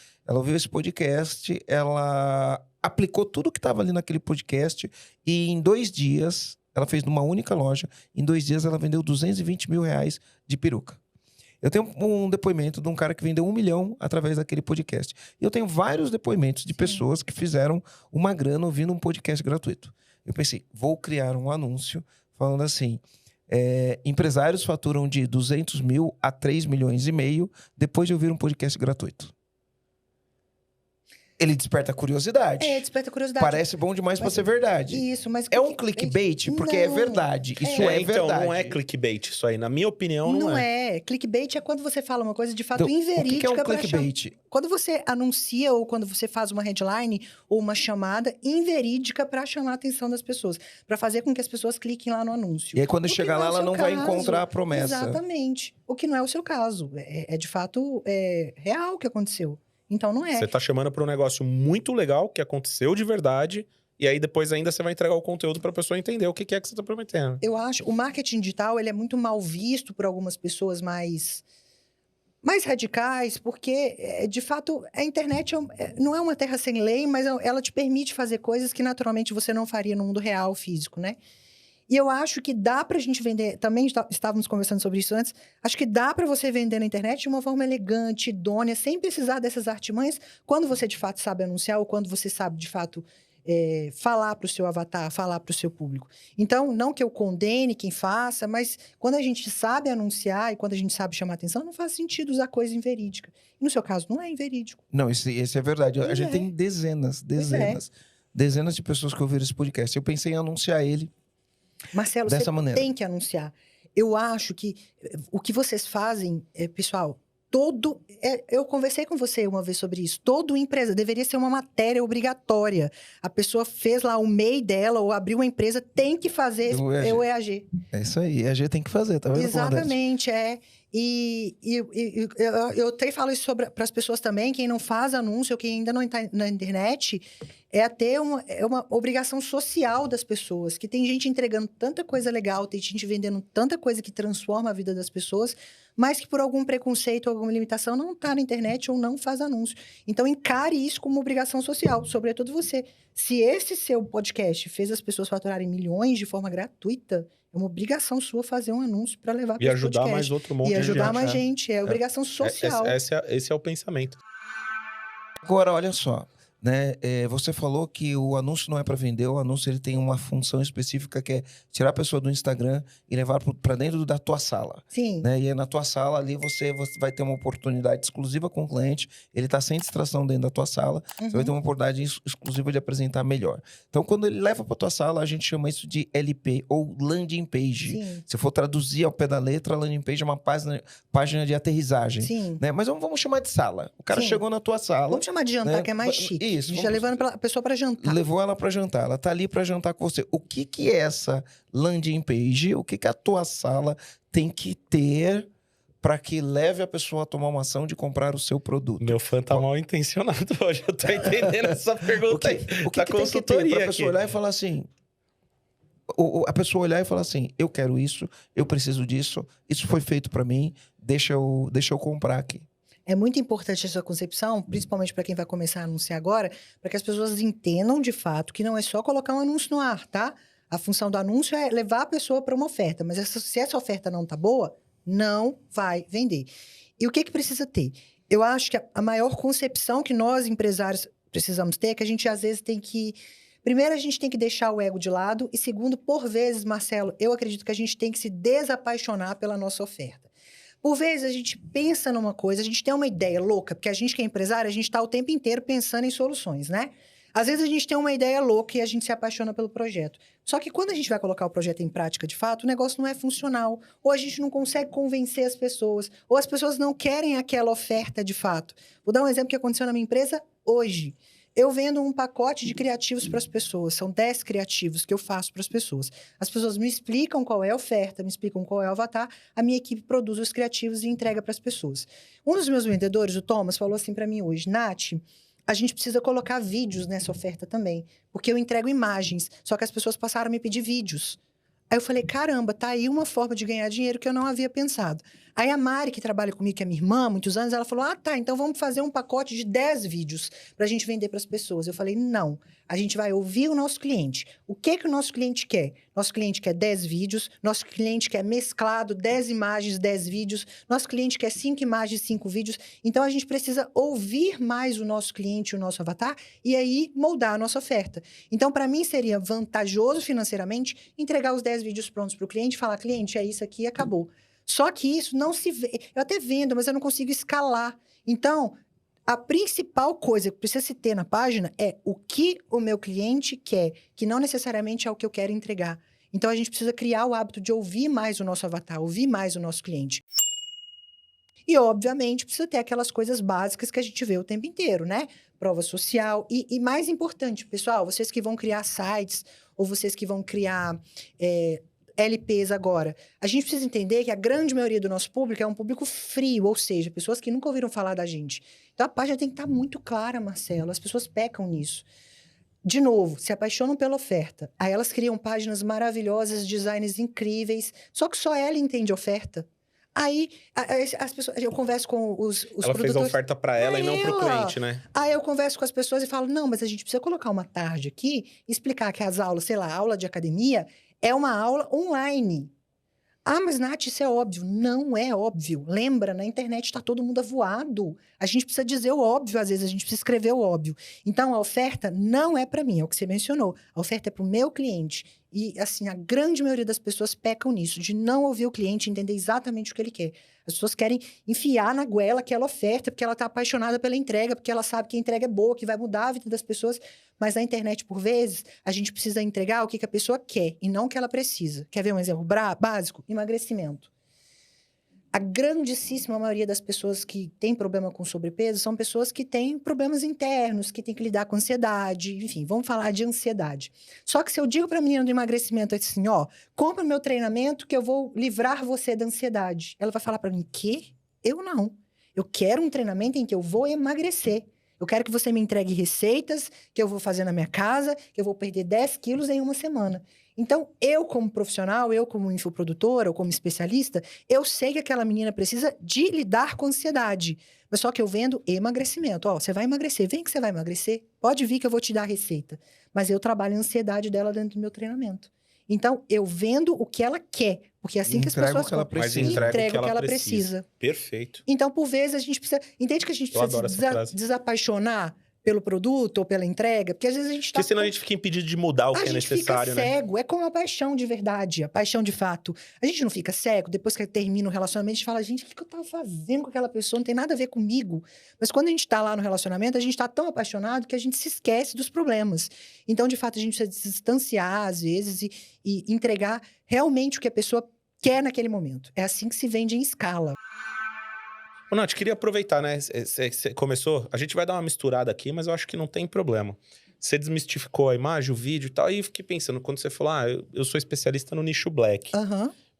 Speaker 2: ela aplicou tudo que estava ali naquele podcast e em 2 dias, ela fez numa única loja, em 2 dias ela vendeu 220 mil reais de peruca. Eu tenho um depoimento de um cara que vendeu 1 milhão através daquele podcast. E eu tenho vários depoimentos de pessoas que fizeram uma grana ouvindo um podcast gratuito. Eu pensei, vou criar um anúncio falando assim, empresários faturam de 200 mil a 3,5 milhões depois de ouvir um podcast gratuito. Ele desperta curiosidade.
Speaker 1: Desperta curiosidade.
Speaker 2: Parece bom demais pra ser verdade.
Speaker 1: Isso, mas...
Speaker 2: É um clickbait? Porque é verdade. Isso é verdade.
Speaker 3: Então, não é clickbait isso aí. Na minha opinião, não é.
Speaker 1: Não é. Clickbait é quando você fala uma coisa de fato inverídica.
Speaker 2: O que é um clickbait?
Speaker 1: Quando você anuncia ou quando você faz uma headline ou uma chamada inverídica para chamar a atenção das pessoas. Para fazer com que as pessoas cliquem lá no anúncio.
Speaker 2: E aí, quando chegar lá, ela não vai encontrar a promessa.
Speaker 1: Exatamente. O que não é o seu caso. De fato, real o que aconteceu. Então, não é.
Speaker 3: Você tá chamando para um negócio muito legal, que aconteceu de verdade, e aí depois ainda você vai entregar o conteúdo para a pessoa entender o que é que você tá prometendo.
Speaker 1: Eu acho, o marketing digital, ele é muito mal visto por algumas pessoas mais radicais, porque, de fato, a internet não é uma terra sem lei, mas ela te permite fazer coisas que, naturalmente, você não faria no mundo real, físico, né? E eu acho que dá pra gente vender... Também estávamos conversando sobre isso antes. Acho que dá pra você vender na internet de uma forma elegante, idônea, sem precisar dessas artimanhas, quando você, de fato, sabe anunciar ou quando você sabe, de fato, falar pro seu avatar, falar pro seu público. Então, não que eu condene quem faça, mas quando a gente sabe anunciar e quando a gente sabe chamar atenção, não faz sentido usar coisa inverídica. E no seu caso, não é inverídico.
Speaker 2: Não, esse é verdade. A gente tem dezenas de pessoas que ouviram esse podcast. Eu pensei em anunciar ele
Speaker 1: Marcelo,
Speaker 2: dessa
Speaker 1: você
Speaker 2: maneira.
Speaker 1: tem que anunciar. eu acho que o que vocês fazem, pessoal, eu conversei com você uma vez sobre isso. Toda empresa deveria ser uma matéria obrigatória. A pessoa fez lá o MEI dela ou abriu uma empresa, tem que fazer o EAG.
Speaker 2: É isso aí, EAG tem que fazer, tá vendo?
Speaker 1: Exatamente, E eu até falo isso para as pessoas também, quem não faz anúncio, ou quem ainda não está na internet, ter uma obrigação social das pessoas, que tem gente entregando tanta coisa legal, tem gente vendendo tanta coisa que transforma a vida das pessoas, mas que por algum preconceito ou alguma limitação não está na internet ou não faz anúncio. Então, encare isso como uma obrigação social, sobretudo você. Se esse seu podcast fez as pessoas faturarem milhões de forma gratuita, é uma obrigação sua fazer um anúncio para levar para
Speaker 3: e ajudar podcast. Mais outro monte de gente.
Speaker 1: E ajudar mais gente. É obrigação social.
Speaker 3: Esse é o pensamento.
Speaker 2: Agora, olha só. Né? Você falou que o anúncio não é para vender, o anúncio ele tem uma função específica que é tirar a pessoa do Instagram e levar para dentro da tua sala.
Speaker 1: Sim.
Speaker 2: Né? E na tua sala ali você vai ter uma oportunidade exclusiva com o cliente, ele está sem distração dentro da tua sala, você vai ter uma oportunidade exclusiva de apresentar melhor. Então, quando ele leva para tua sala, a gente chama isso de LP ou landing page.
Speaker 1: Sim.
Speaker 2: Se for traduzir ao pé da letra, a landing page é uma página de aterrissagem.
Speaker 1: Sim.
Speaker 2: Né? Mas vamos chamar de sala. O cara chegou na tua sala.
Speaker 1: Vamos chamar de jantar, né? Que é mais chique.
Speaker 2: Isso.
Speaker 1: Já levando a pessoa para jantar.
Speaker 2: Levou ela para jantar. Ela tá ali para jantar com você. O que é essa landing page? O que a tua sala tem que ter para que leve a pessoa a tomar uma ação de comprar o seu produto?
Speaker 3: Meu fã tá mal intencionado hoje. Eu tô entendendo essa pergunta aí.
Speaker 2: O que tem que ter para a pessoa olhar e falar assim... A pessoa olhar e falar assim, eu quero isso, eu preciso disso, isso foi feito para mim, deixa eu comprar aqui.
Speaker 1: É muito importante essa concepção, principalmente para quem vai começar a anunciar agora, para que as pessoas entendam de fato que não é só colocar um anúncio no ar, tá? A função do anúncio é levar a pessoa para uma oferta, mas se essa oferta não tá boa, não vai vender. E o que precisa ter? Eu acho que a maior concepção que nós, empresários, precisamos ter é que a gente, às vezes, tem que... Primeiro, a gente tem que deixar o ego de lado. E segundo, por vezes, Marcelo, eu acredito que a gente tem que se desapaixonar pela nossa oferta. Por vezes, a gente pensa numa coisa, a gente tem uma ideia louca, porque a gente que é empresário, a gente está o tempo inteiro pensando em soluções, né? Às vezes, a gente tem uma ideia louca e a gente se apaixona pelo projeto. Só que quando a gente vai colocar o projeto em prática, de fato, o negócio não é funcional. Ou a gente não consegue convencer as pessoas. Ou as pessoas não querem aquela oferta de fato. Vou dar um exemplo que aconteceu na minha empresa hoje. Eu vendo um pacote de criativos para as pessoas. São 10 criativos que eu faço para as pessoas. As pessoas me explicam qual é a oferta, me explicam qual é o avatar. A minha equipe produz os criativos e entrega para as pessoas. Um dos meus vendedores, o Thomas, falou assim para mim hoje, Nath, a gente precisa colocar vídeos nessa oferta também. Porque eu entrego imagens, só que as pessoas passaram a me pedir vídeos. Aí eu falei, caramba, tá aí uma forma de ganhar dinheiro que eu não havia pensado. Aí a Mari, que trabalha comigo, que é minha irmã há muitos anos, ela falou, então vamos fazer um pacote de 10 vídeos pra gente vender para as pessoas. Eu falei, não, a gente vai ouvir o nosso cliente. O que o nosso cliente quer? Nosso cliente quer 10 vídeos, nosso cliente quer mesclado 10 imagens, 10 vídeos, nosso cliente quer 5 imagens, 5 vídeos. Então, a gente precisa ouvir mais o nosso cliente, o nosso avatar, e aí moldar a nossa oferta. Então, para mim, seria vantajoso financeiramente entregar os 10 vídeos prontos para o cliente e falar, cliente, é isso aqui e acabou. Só que isso não se vê. Eu até vendo, mas eu não consigo escalar. Então, a principal coisa que precisa se ter na página é o que o meu cliente quer, que não necessariamente é o que eu quero entregar. Então, a gente precisa criar o hábito de ouvir mais o nosso avatar, ouvir mais o nosso cliente. E, obviamente, precisa ter aquelas coisas básicas que a gente vê o tempo inteiro, né? Prova social. E mais importante, pessoal, vocês que vão criar sites ou vocês que vão criar... LPs agora. A gente precisa entender que a grande maioria do nosso público é um público frio, ou seja, pessoas que nunca ouviram falar da gente. Então, a página tem que estar muito clara, Marcelo. As pessoas pecam nisso. De novo, se apaixonam pela oferta. Aí elas criam páginas maravilhosas, designs incríveis, só que só ela entende oferta. Aí, as pessoas... Eu converso com os
Speaker 3: ela
Speaker 1: produtores...
Speaker 3: fez a oferta para ela e não para o cliente, né?
Speaker 1: Aí eu converso com as pessoas e falo, não, mas a gente precisa colocar uma tarde aqui, explicar que as aulas, sei lá, aula de academia... É uma aula online. Ah, mas Nath, isso é óbvio. Não é óbvio. Lembra, na internet está todo mundo avoado. A gente precisa dizer o óbvio, às vezes, a gente precisa escrever o óbvio. Então, a oferta não é para mim, é o que você mencionou. A oferta é para o meu cliente. E, assim, a grande maioria das pessoas pecam nisso, de não ouvir o cliente, entender exatamente o que ele quer. As pessoas querem enfiar na goela aquela oferta, porque ela está apaixonada pela entrega, porque ela sabe que a entrega é boa, que vai mudar a vida das pessoas. Mas na internet, por vezes, a gente precisa entregar o que a pessoa quer e não o que ela precisa. Quer ver um exemplo básico? Emagrecimento. A grandíssima maioria das pessoas que têm problema com sobrepeso são pessoas que têm problemas internos, que têm que lidar com ansiedade, enfim, vamos falar de ansiedade. Só que se eu digo para a menina do emagrecimento assim, ó, compra meu treinamento que eu vou livrar você da ansiedade. Ela vai falar para mim, quê? Eu não. Eu quero um treinamento em que eu vou emagrecer. Eu quero que você me entregue receitas que eu vou fazer na minha casa, que eu vou perder 10 quilos em uma semana. Então, eu como profissional, eu como infoprodutora ou como especialista, eu sei que aquela menina precisa de lidar com ansiedade. Mas só que eu vendo emagrecimento. Ó, você vai emagrecer, vem que você vai emagrecer. Pode vir que eu vou te dar a receita. Mas eu trabalho a ansiedade dela dentro do meu treinamento. Então, eu vendo o que ela quer. Porque é assim que as pessoas...
Speaker 2: O que ela precisa.
Speaker 3: Mas
Speaker 1: entrega o que ela precisa.
Speaker 3: Perfeito.
Speaker 1: Então, por vezes, a gente precisa... Entende que a gente precisa desapaixonar pelo produto ou pela entrega? Porque às vezes a gente tá...
Speaker 3: Porque senão a gente fica impedido de mudar o que é necessário, né?
Speaker 1: A gente fica cego. É como a paixão de verdade, a paixão de fato. A gente não fica cego, depois que termina o relacionamento, a gente fala, gente, o que eu tava fazendo com aquela pessoa? Não tem nada a ver comigo. Mas quando a gente tá lá no relacionamento, a gente tá tão apaixonado que a gente se esquece dos problemas. Então, de fato, a gente precisa se distanciar, às vezes, e entregar realmente o que a pessoa quer naquele momento. É assim que se vende em escala.
Speaker 3: Ô, Nath, queria aproveitar, né? Você começou... A gente vai dar uma misturada aqui, mas eu acho que não tem problema. Você desmistificou a imagem, o vídeo e tal, e eu fiquei pensando, quando você falou, eu sou especialista no nicho black.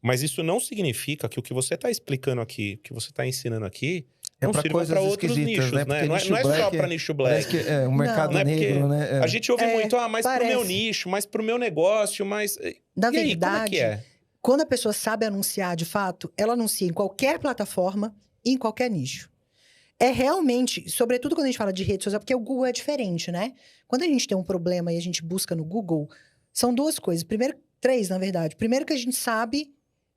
Speaker 3: Mas isso não significa que o que você está explicando aqui, o que você está ensinando aqui, não sirva para outros nichos, né? Não é só para nicho black.
Speaker 2: É um mercado negro, né?
Speaker 3: A gente ouve muito, mas pro meu nicho, mas pro meu negócio, mas...
Speaker 1: Na
Speaker 3: e aí,
Speaker 1: verdade,
Speaker 3: como é que é?
Speaker 1: Quando a pessoa sabe anunciar de fato, ela anuncia em qualquer plataforma, em qualquer nicho. É realmente, sobretudo quando a gente fala de rede social, porque o Google é diferente, né? Quando a gente tem um problema e a gente busca no Google, são duas coisas. Primeiro, três, na verdade. Primeiro que a gente sabe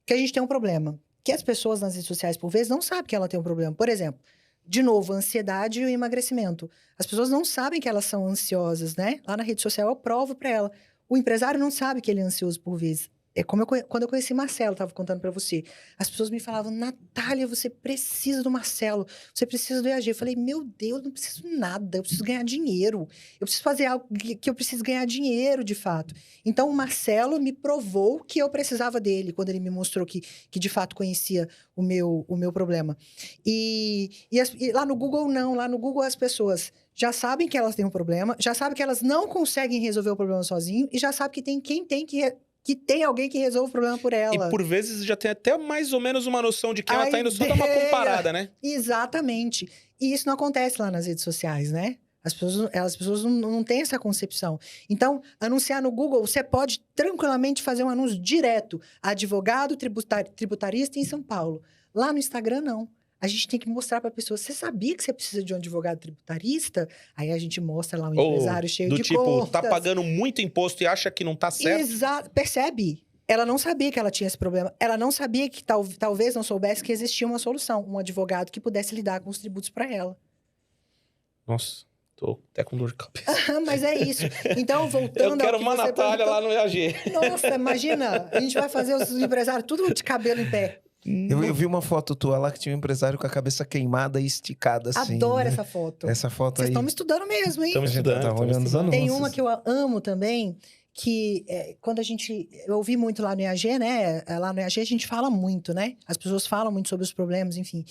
Speaker 1: que a gente tem um problema. Que as pessoas nas redes sociais, por vezes, não sabem que ela tem um problema. Por exemplo, de novo, a ansiedade e o emagrecimento. As pessoas não sabem que elas são ansiosas, né? Lá na rede social eu provo para ela. O empresário não sabe que ele é ansioso por vezes. É como quando eu conheci Marcelo, estava contando para você. As pessoas me falavam, Natália, você precisa do Marcelo, você precisa do EAG. Eu falei, meu Deus, não preciso nada, eu preciso ganhar dinheiro. Eu preciso fazer algo que eu preciso ganhar dinheiro, de fato. Então, o Marcelo me provou que eu precisava dele, quando ele me mostrou que de fato conhecia o meu problema. E lá no Google, não. Lá no Google, as pessoas já sabem que elas têm um problema, já sabem que elas não conseguem resolver o problema sozinho e já sabem que tem que tem alguém que resolve o problema por ela.
Speaker 3: E por vezes já tem até mais ou menos uma noção de que ela tá indo só dar uma comparada, né?
Speaker 1: Exatamente. E isso não acontece lá nas redes sociais, né? As pessoas não têm essa concepção. Então, anunciar no Google, você pode tranquilamente fazer um anúncio direto. Advogado tributarista em São Paulo. Lá no Instagram, não. A gente tem que mostrar para a pessoa, você sabia que você precisa de um advogado tributarista? Aí a gente mostra lá um empresário cheio de contas.
Speaker 3: Tá pagando muito imposto e acha que não tá certo?
Speaker 1: Exato. Percebe? Ela não sabia que ela tinha esse problema. Ela não sabia que talvez não soubesse que existia uma solução. Um advogado que pudesse lidar com os tributos para ela.
Speaker 3: Nossa, tô até com dor de cabeça.
Speaker 1: Mas é isso. Então, voltando
Speaker 3: Eu quero uma Natália lá no EAG.
Speaker 1: Nossa, imagina. A gente vai fazer os empresários tudo de cabelo em pé.
Speaker 2: Eu vi uma foto tua lá que tinha um empresário com a cabeça queimada e esticada assim.
Speaker 1: Adoro
Speaker 2: né?
Speaker 1: essa foto.
Speaker 2: Essa foto
Speaker 1: Vocês
Speaker 2: aí.
Speaker 1: estão me estudando mesmo, hein?
Speaker 3: Estamos estudando.
Speaker 2: Tava olhando os anúncios.
Speaker 1: Tem uma que eu amo também, que quando a gente... Eu ouvi muito lá no EAG, né? Lá no EAG a gente fala muito, né? As pessoas falam muito sobre os problemas, enfim.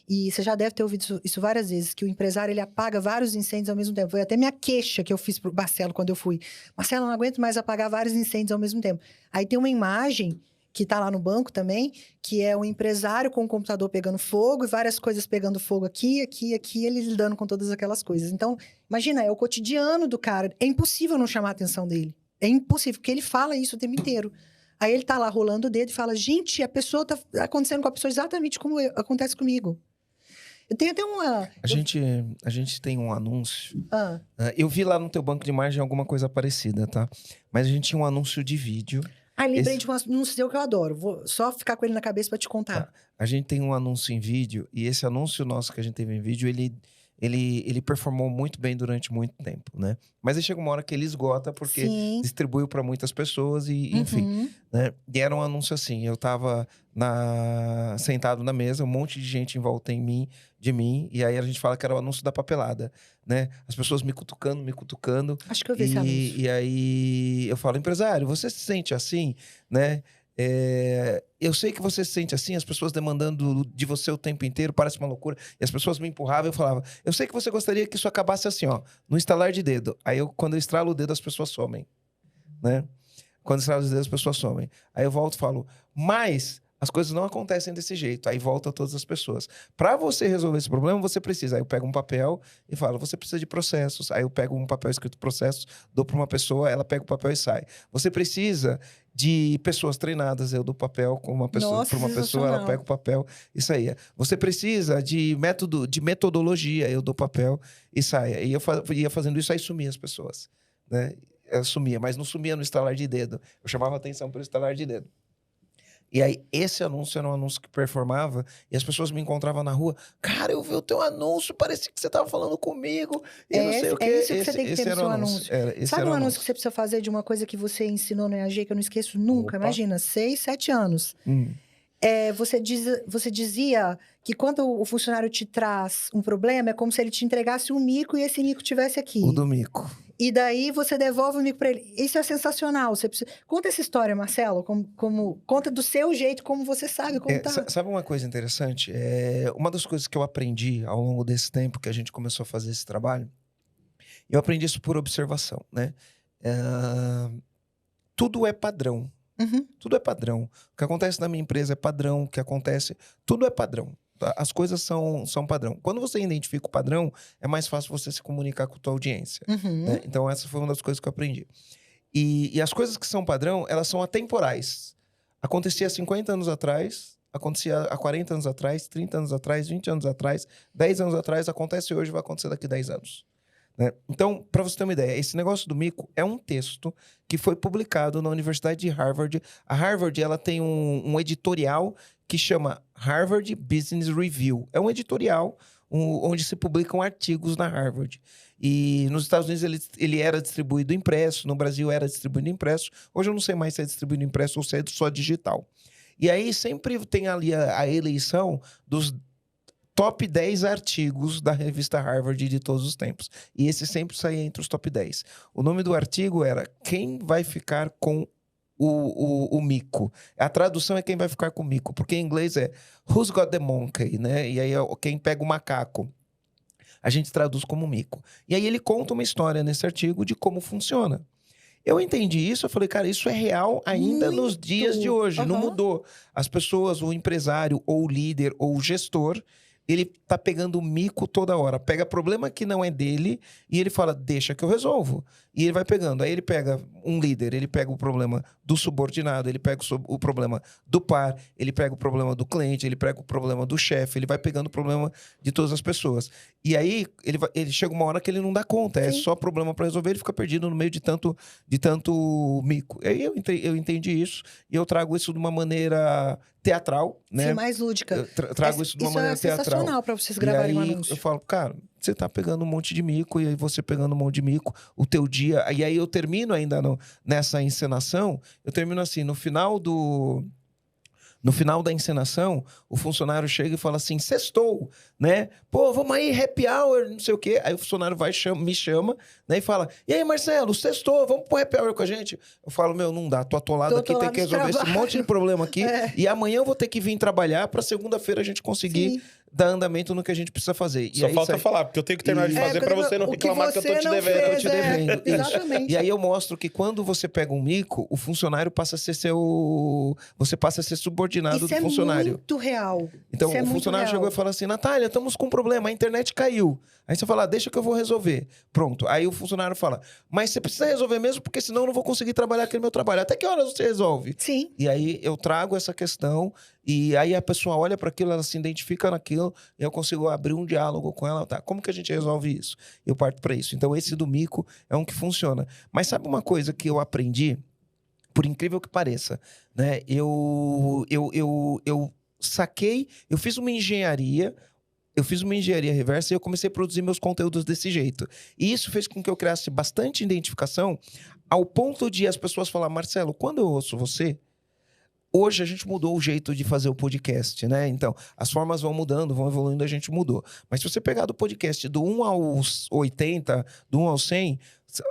Speaker 1: E você já deve ter ouvido isso várias vezes, que o empresário, ele apaga vários incêndios ao mesmo tempo. Foi até minha queixa que eu fiz pro Marcelo quando eu fui. Marcelo, eu não aguento mais apagar vários incêndios ao mesmo tempo. Aí tem uma imagem que tá lá no banco também, que é um empresário com o computador pegando fogo e várias coisas pegando fogo aqui, ele lidando com todas aquelas coisas. Então, imagina, é o cotidiano do cara. É impossível não chamar a atenção dele. É impossível, porque ele fala isso o tempo inteiro. Aí ele tá lá rolando o dedo e fala, gente, a pessoa tá acontecendo com a pessoa exatamente como acontece comigo. Eu tenho até uma...
Speaker 2: A gente tem um anúncio. Eu vi lá no teu banco de imagem alguma coisa parecida, tá? Mas a gente tinha um anúncio de vídeo.
Speaker 1: Lembrei de um anúncio que eu adoro. Vou só ficar com ele na cabeça pra te contar.
Speaker 2: Tá. A gente tem um anúncio em vídeo, e esse anúncio nosso que a gente teve em vídeo, ele ele performou muito bem durante muito tempo, né? Mas aí chega uma hora que ele esgota porque
Speaker 1: Sim.
Speaker 2: distribuiu para muitas pessoas e enfim, né? E era um anúncio assim, eu tava sentado na mesa, um monte de gente em volta de mim, e aí a gente fala que era o anúncio da papelada, né? As pessoas me cutucando.
Speaker 1: Acho que eu vi esse anúncio.
Speaker 2: E aí eu falo, empresário, você se sente assim, né? Eu sei que você se sente assim, as pessoas demandando de você o tempo inteiro, parece uma loucura. E as pessoas me empurravam e eu falava, eu sei que você gostaria que isso acabasse assim, ó, no estalar de dedo. Aí quando eu estralo o dedo, as pessoas somem, né? Quando eu estralo os dedos, as pessoas somem. Aí eu volto e falo, mas as coisas não acontecem desse jeito. Aí volta todas as pessoas. Para você resolver esse problema, você precisa. Aí eu pego um papel e falo, você precisa de processos. Aí eu pego um papel escrito processos, dou para uma pessoa, ela pega o papel e sai. Você precisa de pessoas treinadas, eu dou papel com uma pessoa, para uma pessoa, ela pega o papel e saia. Você precisa de metodologia, eu dou papel e saia. E eu ia fazendo isso, aí sumia as pessoas, né? Eu sumia, mas não sumia no estalar de dedo. Eu chamava atenção pelo estalar de dedo. E aí, esse anúncio era um anúncio que performava e as pessoas me encontravam na rua. Cara, eu vi o teu anúncio, parecia que você estava falando comigo. E não sei o quê.
Speaker 1: É isso que você tem que ter no seu anúncio. Sabe um anúncio que você precisa fazer de uma coisa que você ensinou no EAG, que eu não esqueço nunca?
Speaker 3: Opa.
Speaker 1: Imagina, 6, 7 anos. Você dizia que quando o funcionário te traz um problema, é como se ele te entregasse um mico e esse mico estivesse aqui.
Speaker 2: O do mico.
Speaker 1: E daí você devolve o mico para ele. Isso é sensacional. Conta essa história, Marcelo. Conta do seu jeito, como você sabe como tá.
Speaker 2: Sabe uma coisa interessante? Uma das coisas que eu aprendi ao longo desse tempo que a gente começou a fazer esse trabalho, eu aprendi isso por observação, né? Tudo é padrão. Tudo é padrão. O que acontece na minha empresa é padrão. O que acontece... Tudo é padrão. As coisas são padrão. Quando você identifica o padrão, é mais fácil você se comunicar com a tua audiência. Né? Então, essa foi uma das coisas que eu aprendi. E as coisas que são padrão, elas são atemporais. Acontecia há 50 anos atrás, acontecia há 40 anos atrás, 30 anos atrás, 20 anos atrás, 10 anos atrás, acontece hoje, vai acontecer daqui a 10 anos. Né? Então, para você ter uma ideia, esse negócio do mico é um texto que foi publicado na Universidade de Harvard. A Harvard, ela tem um editorial que chama Harvard Business Review. É um editorial onde se publicam artigos na Harvard. E nos Estados Unidos ele era distribuído impresso, no Brasil era distribuído impresso. Hoje eu não sei mais se é distribuído impresso ou se é só digital. E aí sempre tem ali a eleição dos top 10 artigos da revista Harvard de todos os tempos. E esse sempre saía entre os top 10. O nome do artigo era Quem vai ficar com o mico? A tradução é Quem vai ficar com o mico, porque em inglês é Who's got the monkey, né? E aí é quem pega o macaco. A gente traduz como mico. E aí ele conta uma história nesse artigo de como funciona. Eu entendi isso, eu falei, cara, isso é real ainda nos dias de hoje, não mudou. As pessoas, o empresário, ou o líder, ou o gestor, ele tá pegando mico toda hora. Pega problema que não é dele e ele fala, deixa que eu resolvo. E ele vai pegando. Aí ele pega um líder, ele pega o problema do subordinado, ele pega o problema do par, ele pega o problema do cliente, ele pega o problema do chefe, ele vai pegando o problema de todas as pessoas. E aí ele chega uma hora que ele não dá conta, é só problema para resolver, ele fica perdido no meio de tanto mico. E aí eu entendi isso e eu trago isso de uma maneira teatral, né?
Speaker 1: Sim, mais lúdica.
Speaker 2: Eu trago isso de uma maneira teatral.
Speaker 1: Isso é sensacional para vocês gravarem um anúncio.
Speaker 2: Eu falo, cara, você tá pegando um monte de mico, e aí você pegando um monte de mico, o teu dia... E aí eu termino ainda nessa encenação, eu termino assim, no final da encenação, o funcionário chega e fala assim, sextou, né? Pô, vamos aí, happy hour, não sei o quê. Aí o funcionário me chama, né? E fala, e aí, Marcelo, sextou, vamos pro happy hour com a gente? Eu falo, meu, não dá, tô atolado aqui, tem que resolver esse monte de problema aqui. E amanhã eu vou ter que vir trabalhar pra segunda-feira a gente conseguir dar andamento no que a gente precisa fazer.
Speaker 3: Só falta falar, porque eu tenho que terminar de fazer pra você não reclamar que eu tô te devendo.
Speaker 2: Eu te devendo.
Speaker 1: Exatamente.
Speaker 2: E aí eu mostro que quando você pega um mico, o funcionário passa a ser você passa a ser subordinado do funcionário.
Speaker 1: Isso é muito real.
Speaker 2: Então o funcionário chegou e falou assim, Natália, estamos com um problema, a internet caiu. Aí você fala, deixa que eu vou resolver. Pronto. Aí o funcionário fala, mas você precisa resolver mesmo, porque senão eu não vou conseguir trabalhar aquele meu trabalho. Até que horas você resolve?
Speaker 1: Sim.
Speaker 2: E aí eu trago essa questão, e aí a pessoa olha para aquilo, ela se identifica naquilo, e eu consigo abrir um diálogo com ela. Tá, como que a gente resolve isso? Eu parto para isso. Então esse do mico é um que funciona. Mas sabe uma coisa que eu aprendi, por incrível que pareça, né? Eu saquei, eu fiz uma engenharia Eu fiz uma engenharia reversa e eu comecei a produzir meus conteúdos desse jeito. E isso fez com que eu criasse bastante identificação, ao ponto de as pessoas falar, Marcelo, quando eu ouço você, hoje a gente mudou o jeito de fazer o podcast, né? Então, as formas vão mudando, vão evoluindo, a gente mudou. Mas se você pegar do podcast do 1 aos 80, do 1 aos 100,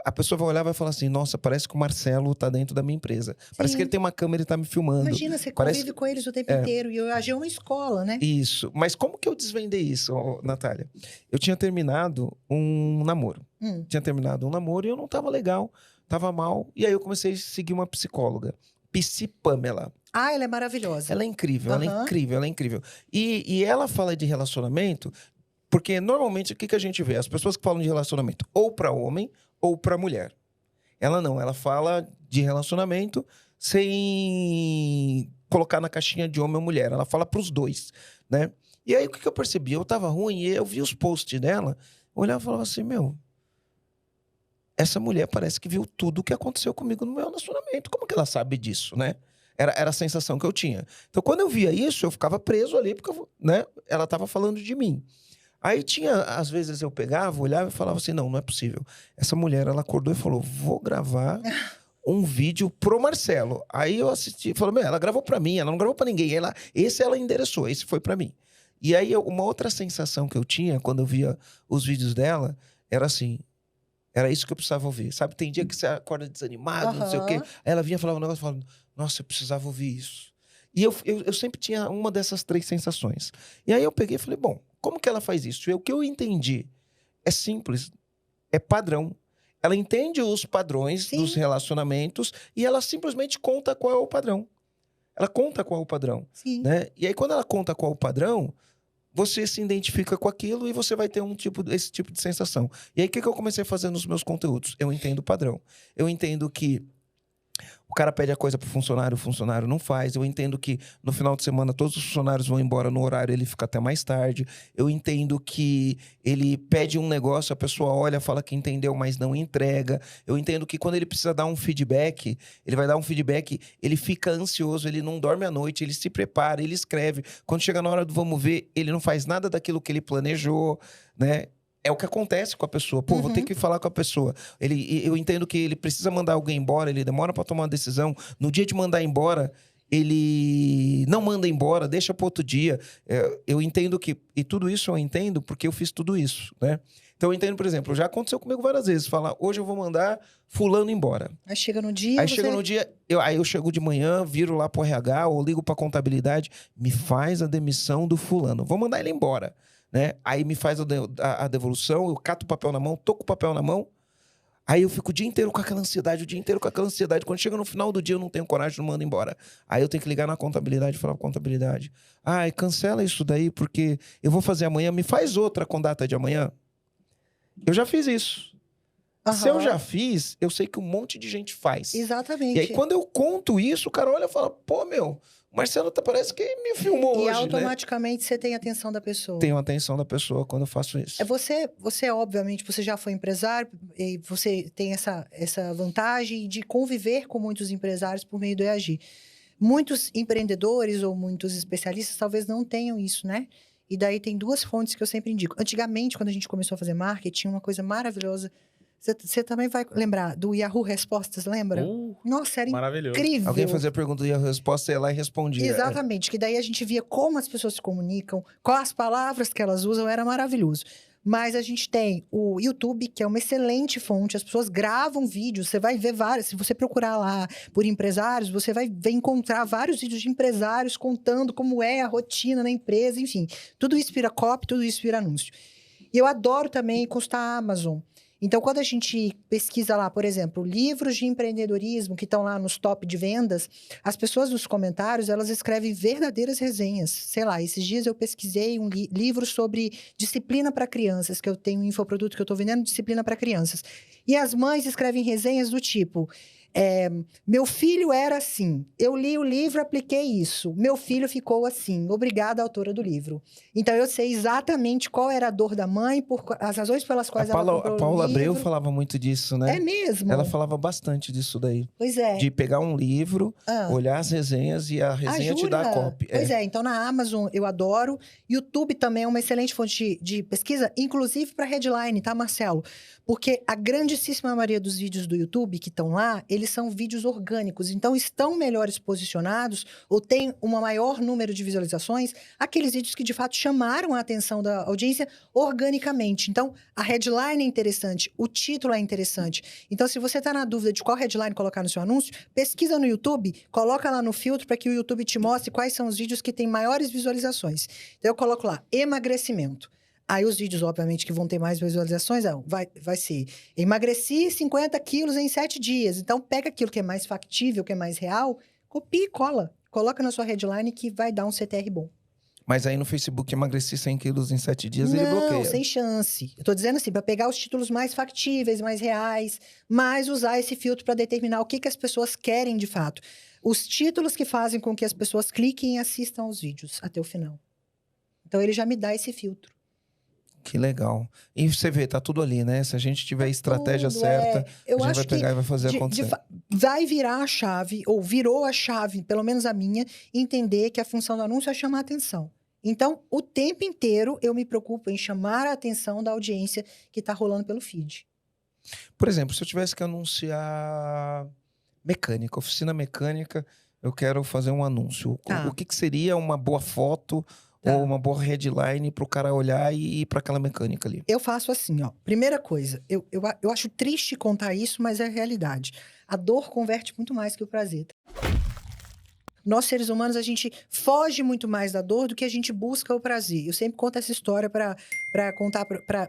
Speaker 2: a pessoa vai olhar e vai falar assim, nossa, parece que o Marcelo tá dentro da minha empresa. Sim. Parece que ele tem uma câmera e tá me filmando.
Speaker 1: Imagina, você convive com eles o tempo inteiro. E hoje é uma escola, né?
Speaker 2: Isso. Mas como que eu desvendei isso, Natália? Eu tinha terminado um namoro. Tinha terminado um namoro e eu não tava legal, tava mal. E aí eu comecei a seguir uma psicóloga. Psi Pamela.
Speaker 1: Ah, ela é maravilhosa.
Speaker 2: Ela é incrível, ela é incrível, ela é incrível. E ela fala de relacionamento, porque normalmente o que a gente vê? As pessoas que falam de relacionamento ou para homem ou para mulher. Ela não, ela fala de relacionamento sem colocar na caixinha de homem ou mulher. Ela fala para os dois, né? E aí o que eu percebi? Eu tava ruim e eu vi os posts dela, eu olhava e falava assim, meu, essa mulher parece que viu tudo o que aconteceu comigo no meu relacionamento. Como que ela sabe disso, né? Era a sensação que eu tinha. Então, quando eu via isso, eu ficava preso ali, porque né, ela estava falando de mim. Aí tinha, às vezes eu pegava, olhava e falava assim, não é possível. Essa mulher, ela acordou e falou, vou gravar um vídeo pro Marcelo. Aí eu assisti, falei, ela gravou pra mim, ela não gravou pra ninguém. Esse ela endereçou, esse foi pra mim. E aí, uma outra sensação que eu tinha, quando eu via os vídeos dela, era assim, era isso que eu precisava ouvir. Sabe, tem dia que você acorda desanimado, não sei o quê. Aí ela vinha falar um negócio, falando, nossa, eu precisava ouvir isso. E eu sempre tinha uma dessas três sensações. E aí eu peguei e falei, bom, como que ela faz isso? E o que eu entendi é simples, é padrão. Ela entende os padrões dos relacionamentos e ela simplesmente conta qual é o padrão. Ela conta qual é o padrão. Né? E aí, quando ela conta qual é o padrão, você se identifica com aquilo e você vai ter esse tipo de sensação. E aí, o que eu comecei a fazer nos meus conteúdos? Eu entendo o padrão. Eu entendo que o cara pede a coisa pro funcionário, o funcionário não faz. Eu entendo que no final de semana todos os funcionários vão embora no horário, ele fica até mais tarde. Eu entendo que ele pede um negócio, a pessoa olha, fala que entendeu, mas não entrega. Eu entendo que quando ele precisa dar um feedback, ele vai dar um feedback, ele fica ansioso, ele não dorme à noite, ele se prepara, ele escreve. Quando chega na hora do vamos ver, ele não faz nada daquilo que ele planejou, né? É o que acontece com a pessoa. Pô, vou ter que falar com a pessoa. Eu entendo que ele precisa mandar alguém embora, ele demora para tomar uma decisão. No dia de mandar embora, ele não manda embora, deixa para outro dia. Eu entendo que... E tudo isso eu entendo porque eu fiz tudo isso, né? Então eu entendo, por exemplo, já aconteceu comigo várias vezes. Falar, hoje eu vou mandar fulano embora.
Speaker 1: Aí chega no dia...
Speaker 2: Aí eu chego de manhã, viro lá pro RH ou ligo pra contabilidade, me faz a demissão do fulano. Vou mandar ele embora. Né? Aí me faz a devolução, eu cato o papel na mão, tô com o papel na mão, aí eu fico o dia inteiro com aquela ansiedade, Quando chega no final do dia, eu não tenho coragem, não mando embora. Aí eu tenho que ligar na contabilidade e falar com a contabilidade, cancela isso daí, porque eu vou fazer amanhã, me faz outra com data de amanhã. Eu já fiz isso. Se eu já fiz, eu sei que um monte de gente faz.
Speaker 1: Exatamente.
Speaker 2: E aí, quando eu conto isso, o cara olha e fala, pô, meu... Marcelo parece que me filmou hoje,
Speaker 1: E automaticamente você tem a atenção da pessoa.
Speaker 2: Tenho a atenção da pessoa quando eu faço isso.
Speaker 1: Você obviamente, você já foi empresário e você tem essa vantagem de conviver com muitos empresários por meio do EAG. Muitos empreendedores ou muitos especialistas talvez não tenham isso, né? E daí tem duas fontes que eu sempre indico. Antigamente, quando a gente começou a fazer marketing, tinha uma coisa maravilhosa. Você também vai lembrar do Yahoo Respostas, lembra? Nossa, era incrível.
Speaker 2: Alguém fazia a pergunta do Yahoo Respostas, ia lá e respondia.
Speaker 1: Exatamente, que daí a gente via como as pessoas se comunicam, quais as palavras que elas usam, era maravilhoso. Mas a gente tem o YouTube, que é uma excelente fonte, as pessoas gravam vídeos, você vai ver vários, se você procurar lá por empresários, você vai encontrar vários vídeos de empresários contando como é a rotina na empresa, enfim. Tudo isso vira copy, tudo isso vira anúncio. E eu adoro também constar a Amazon. Então, quando a gente pesquisa lá, por exemplo, livros de empreendedorismo que estão lá nos top de vendas, as pessoas nos comentários, elas escrevem verdadeiras resenhas. Sei lá, esses dias eu pesquisei um livro sobre disciplina para crianças, que eu tenho um infoproduto que eu estou vendendo, disciplina para crianças. E as mães escrevem resenhas do tipo... Meu filho era assim. Eu li o livro, apliquei isso. Meu filho ficou assim. Obrigada, autora do livro. Então, eu sei exatamente qual era a dor da mãe, as razões pelas quais ela comprou o livro.
Speaker 2: A Paula Abreu falava muito disso, né?
Speaker 1: É mesmo?
Speaker 2: Ela falava bastante disso daí.
Speaker 1: Pois é.
Speaker 2: De pegar um livro, olhar as resenhas e a resenha te dá a copy.
Speaker 1: Pois é, então na Amazon eu adoro. YouTube também é uma excelente fonte de pesquisa, inclusive para headline, tá, Marcelo? Porque a grandíssima maioria dos vídeos do YouTube que estão lá, eles são vídeos orgânicos. Então, estão melhores posicionados ou têm um maior número de visualizações aqueles vídeos que, de fato, chamaram a atenção da audiência organicamente. Então, a headline é interessante, o título é interessante. Então, se você está na dúvida de qual headline colocar no seu anúncio, pesquisa no YouTube, coloca lá no filtro para que o YouTube te mostre quais são os vídeos que têm maiores visualizações. Então, eu coloco lá, emagrecimento. Aí os vídeos, obviamente, que vão ter mais visualizações, vai ser emagreci 50 quilos em 7 dias. Então, pega aquilo que é mais factível, que é mais real, copia e cola. Coloca na sua headline que vai dar um CTR bom.
Speaker 2: Mas aí no Facebook, emagreci 100 quilos em 7 dias, ele bloqueia.
Speaker 1: Não, sem chance. Eu tô dizendo assim, para pegar os títulos mais factíveis, mais reais, mas usar esse filtro para determinar o que as pessoas querem de fato. Os títulos que fazem com que as pessoas cliquem e assistam aos vídeos até o final. Então, ele já me dá esse filtro.
Speaker 2: Que legal. E você vê, tá tudo ali, né? Se a gente tiver a estratégia certa, a gente vai pegar e vai fazer acontecer.
Speaker 1: Vai virar a chave, ou virou a chave, pelo menos a minha, entender que a função do anúncio é chamar a atenção. Então, o tempo inteiro, eu me preocupo em chamar a atenção da audiência que tá rolando pelo feed.
Speaker 2: Por exemplo, se eu tivesse que anunciar mecânica, oficina mecânica, eu quero fazer um anúncio. O que seria uma boa foto... Ou uma boa headline para o cara olhar e ir para aquela mecânica ali.
Speaker 1: Eu faço assim, ó. Primeira coisa, eu acho triste contar isso, mas é a realidade. A dor converte muito mais que o prazer. Nós, seres humanos, a gente foge muito mais da dor do que a gente busca o prazer. Eu sempre conto essa história para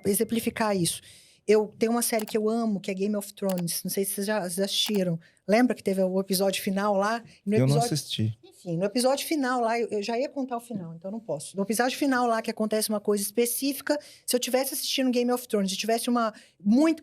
Speaker 1: exemplificar isso. Eu tenho uma série que eu amo, que é Game of Thrones. Não sei se vocês já assistiram. Lembra que teve o episódio final lá?
Speaker 2: Eu não assisti.
Speaker 1: Enfim, no episódio final lá, eu já ia contar o final, então não posso. No episódio final lá, que acontece uma coisa específica, se eu tivesse assistindo Game of Thrones, se tivesse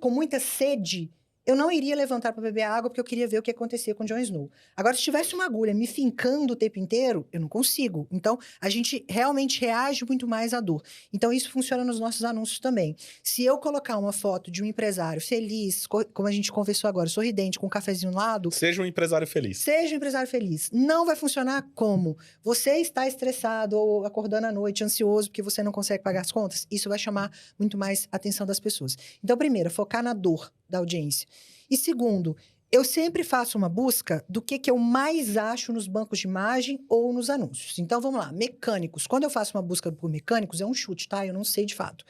Speaker 1: com muita sede, eu não iria levantar para beber água, porque eu queria ver o que acontecia com Jon Snow. Agora, se tivesse uma agulha me fincando o tempo inteiro, eu não consigo. Então, a gente realmente reage muito mais à dor. Então, isso funciona nos nossos anúncios também. Se eu colocar uma foto de um empresário feliz, como a gente conversou agora, sorridente, com um cafezinho ao lado...
Speaker 3: Seja um empresário feliz.
Speaker 1: Seja um empresário feliz. Não vai funcionar como? Você está estressado ou acordando à noite, ansioso, porque você não consegue pagar as contas? Isso vai chamar muito mais a atenção das pessoas. Então, primeiro, focar na dor da audiência. E segundo, eu sempre faço uma busca do que eu mais acho nos bancos de imagem ou nos anúncios. Então, vamos lá, mecânicos. Quando eu faço uma busca por mecânicos, é um chute, tá? Eu não sei de fato.